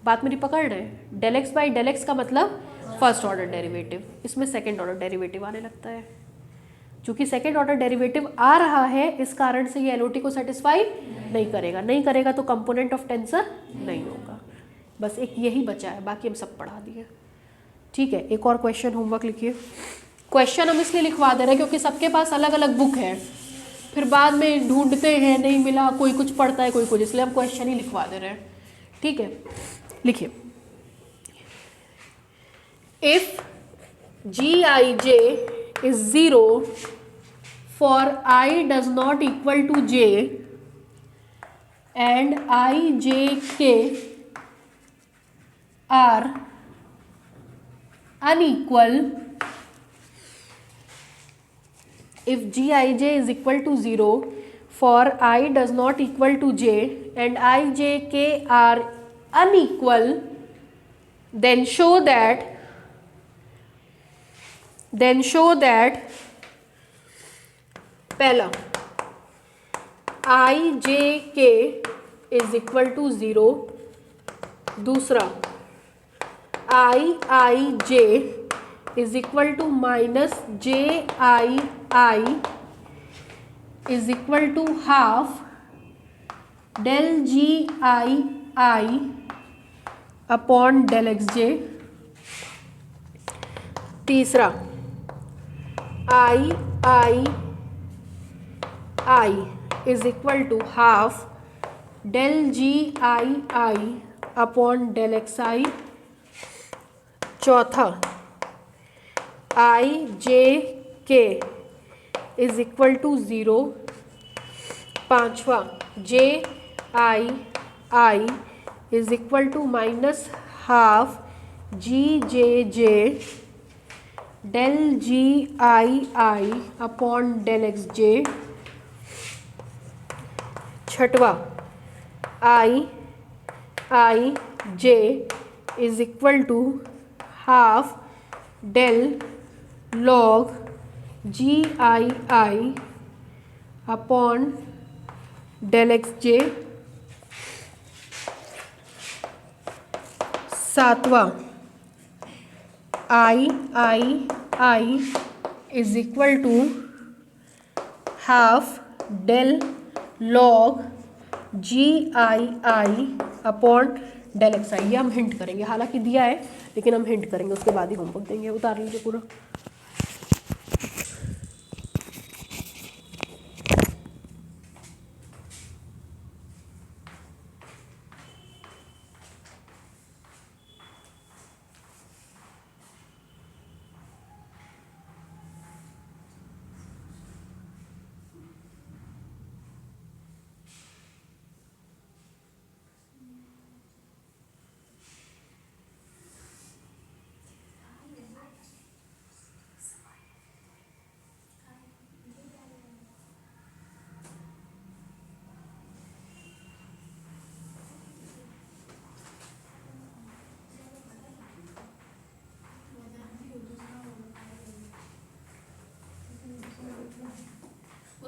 बात मेरी पकड़ रहे हैं? Del X by del X का मतलब फर्स्ट ऑर्डर डेरिवेटिव। इसमें सेकेंड ऑर्डर डेरिवेटिव आने लगता है। चूंकि सेकेंड ऑर्डर डेरिवेटिव आ रहा है, इस कारण से ये LOT को सेटिस्फाई नहीं करेगा। नहीं करेगा तो कंपोनेंट ऑफ टेंसर नहीं होगा। बस एक यही बचा है, बाकी हम सब पढ़ा दिए। ठीक है, एक और क्वेश्चन होमवर्क लिखिए। क्वेश्चन हम इसलिए लिखवा दे रहे हैं क्योंकि सबके पास अलग अलग बुक है, फिर बाद में ढूंढते हैं नहीं मिला, कोई कुछ पढ़ता है कोई कुछ, इसलिए हम क्वेश्चन ही लिखवा दे रहे हैं। ठीक है, लिखिए। If Gij is 0 for I does not equal to j and I, j, k are unequal. If gij is equal to 0 for I does not equal to j and I, j, k are unequal, then show that पहला I, j, k is equal to 0, दूसरा I, j is equal to minus j, I is equal to half del g I upon del xj. तीसरा I is equal to half del g I upon del xi. चौथा I, j, k is equal to 0. पांचवा j I is equal to minus half g, j del g I upon del xj. छठवा I, j is equal to half del log g I upon del xj. सातवां I is equal to half del log g I upon del xi. ये हम hint करेंगे, हालांकि दिया है लेकिन हम हिंट करेंगे, उसके बाद ही होमवर्क देंगे. उतार लीजिए पूरा.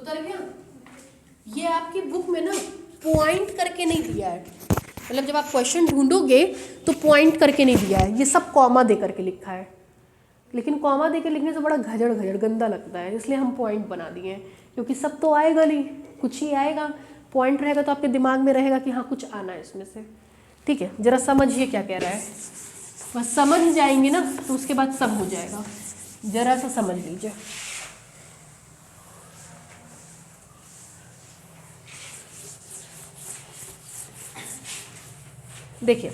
उतर गया. ये आपकी बुक में ना पॉइंट करके नहीं दिया है, मतलब जब आप क्वेश्चन ढूंढोगे तो पॉइंट करके नहीं दिया है, ये सब कॉमा दे करके लिखा है. लेकिन कॉमा दे के लिखने से बड़ा घजड़ गंदा लगता है, इसलिए हम पॉइंट बना दिए हैं. क्योंकि सब तो आएगा नहीं, कुछ ही आएगा. पॉइंट रहेगा तो आपके दिमाग में रहेगा कि हाँ कुछ आना है इसमें से. ठीक है, जरा समझिए क्या कह रहा है. बस समझ जाएंगे ना तो उसके बाद सब हो जाएगा. जरा सा समझ लीजिए. देखिए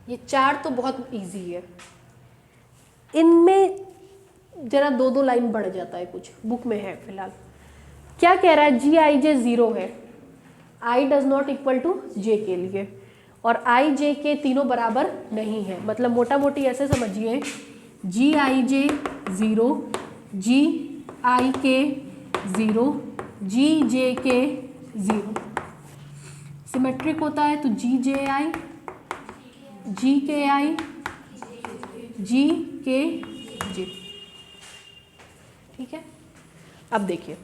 ये चार तो बहुत इजी है. इनमें जरा दो लाइन बढ़ जाता है, कुछ बुक में है फिलहाल. क्या कह रहा है, जी आई जे 0 है, i does not equal to j के लिए, और आई जे के तीनों बराबर नहीं है. मतलब मोटा मोटी ऐसे समझिए, जी आई जे 0, जी आई के 0, जी जे के 0. सिमेट्रिक होता है तो जी जे आई, जी के आई, जी के जे. ठीक है. अब देखिए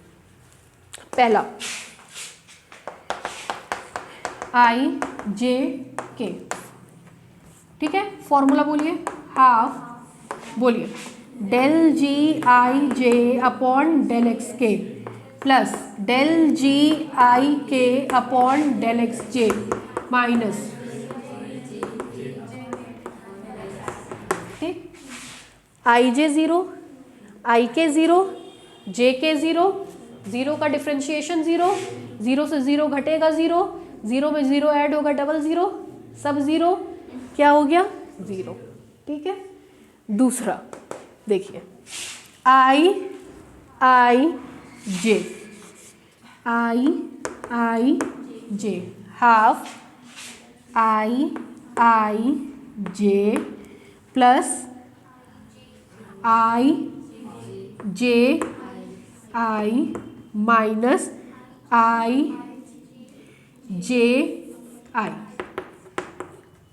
पहला आई जे के. ठीक है, फॉर्मूला बोलिए. हाफ बोलिए del ji i J upon del x के प्लस डेल जी आई के अपॉन डेल एक्स जे माइनस. ठीक, आई जे 0, आई के 0, जे के 0, 0 का डिफ्रेंशिएशन 0, 0 से 0 घटेगा 0, 0 में 0 ऐड होगा डबल 0, सब 0, क्या हो गया 0। ठीक है, दूसरा देखिए I j half I j plus j minus j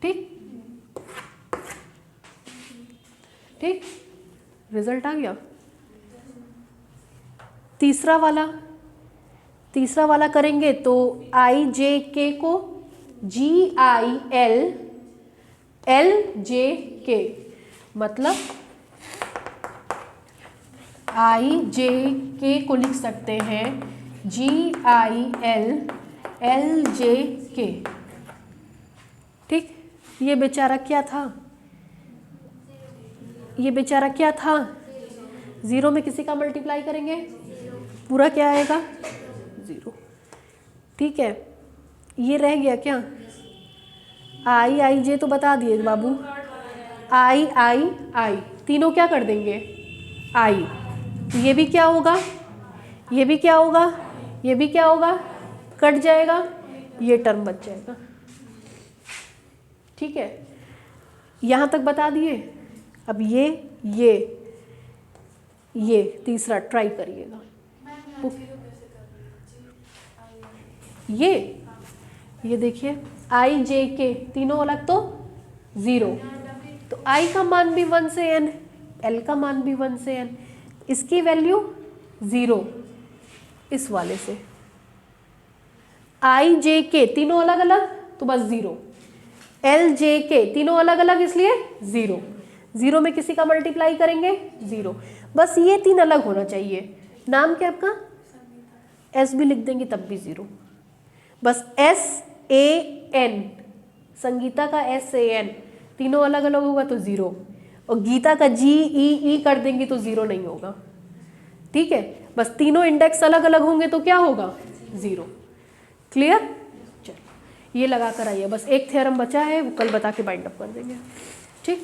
ठीक ठीक, रिजल्ट आ गया। तीसरा वाला करेंगे तो I j k को G I L j k, मतलब I j k को लिख सकते हैं G I L j k। ठीक, ये बेचारा क्या था 0 में किसी का मल्टीप्लाई करेंगे पूरा क्या आएगा 0। ठीक है, ये रह गया क्या I j तो बता दिए बाबू, I तीनों क्या कर देंगे I, ये भी क्या होगा ये भी क्या होगा कट जाएगा, ये टर्म बच जाएगा। ठीक है, यहाँ तक बता दिए। अब ये तीसरा ट्राई करिएगा। ये देखिए I j k तीनों अलग तो 0, तो I का मान भी 1 से n, L का मान भी 1 से n, इसकी वैल्यू 0। इस वाले से I j k तीनों अलग अलग तो बस 0, L j k तीनों अलग अलग इसलिए 0 में किसी का मल्टीप्लाई करेंगे 0। बस ये 3 अलग होना चाहिए। नाम क्या आपका, S भी लिख देंगे तब भी 0। बस SAN, संगीता का SAN तीनों अलग अलग होगा तो 0, और गीता का GEE कर देंगे तो 0 नहीं होगा। ठीक है, बस तीनों इंडेक्स अलग अलग होंगे तो क्या होगा 0। क्लियर, चलो ये लगा कर आइए। बस एक थ्योरम बचा है, वो कल बता के बाइंड अप कर देंगे। ठीक।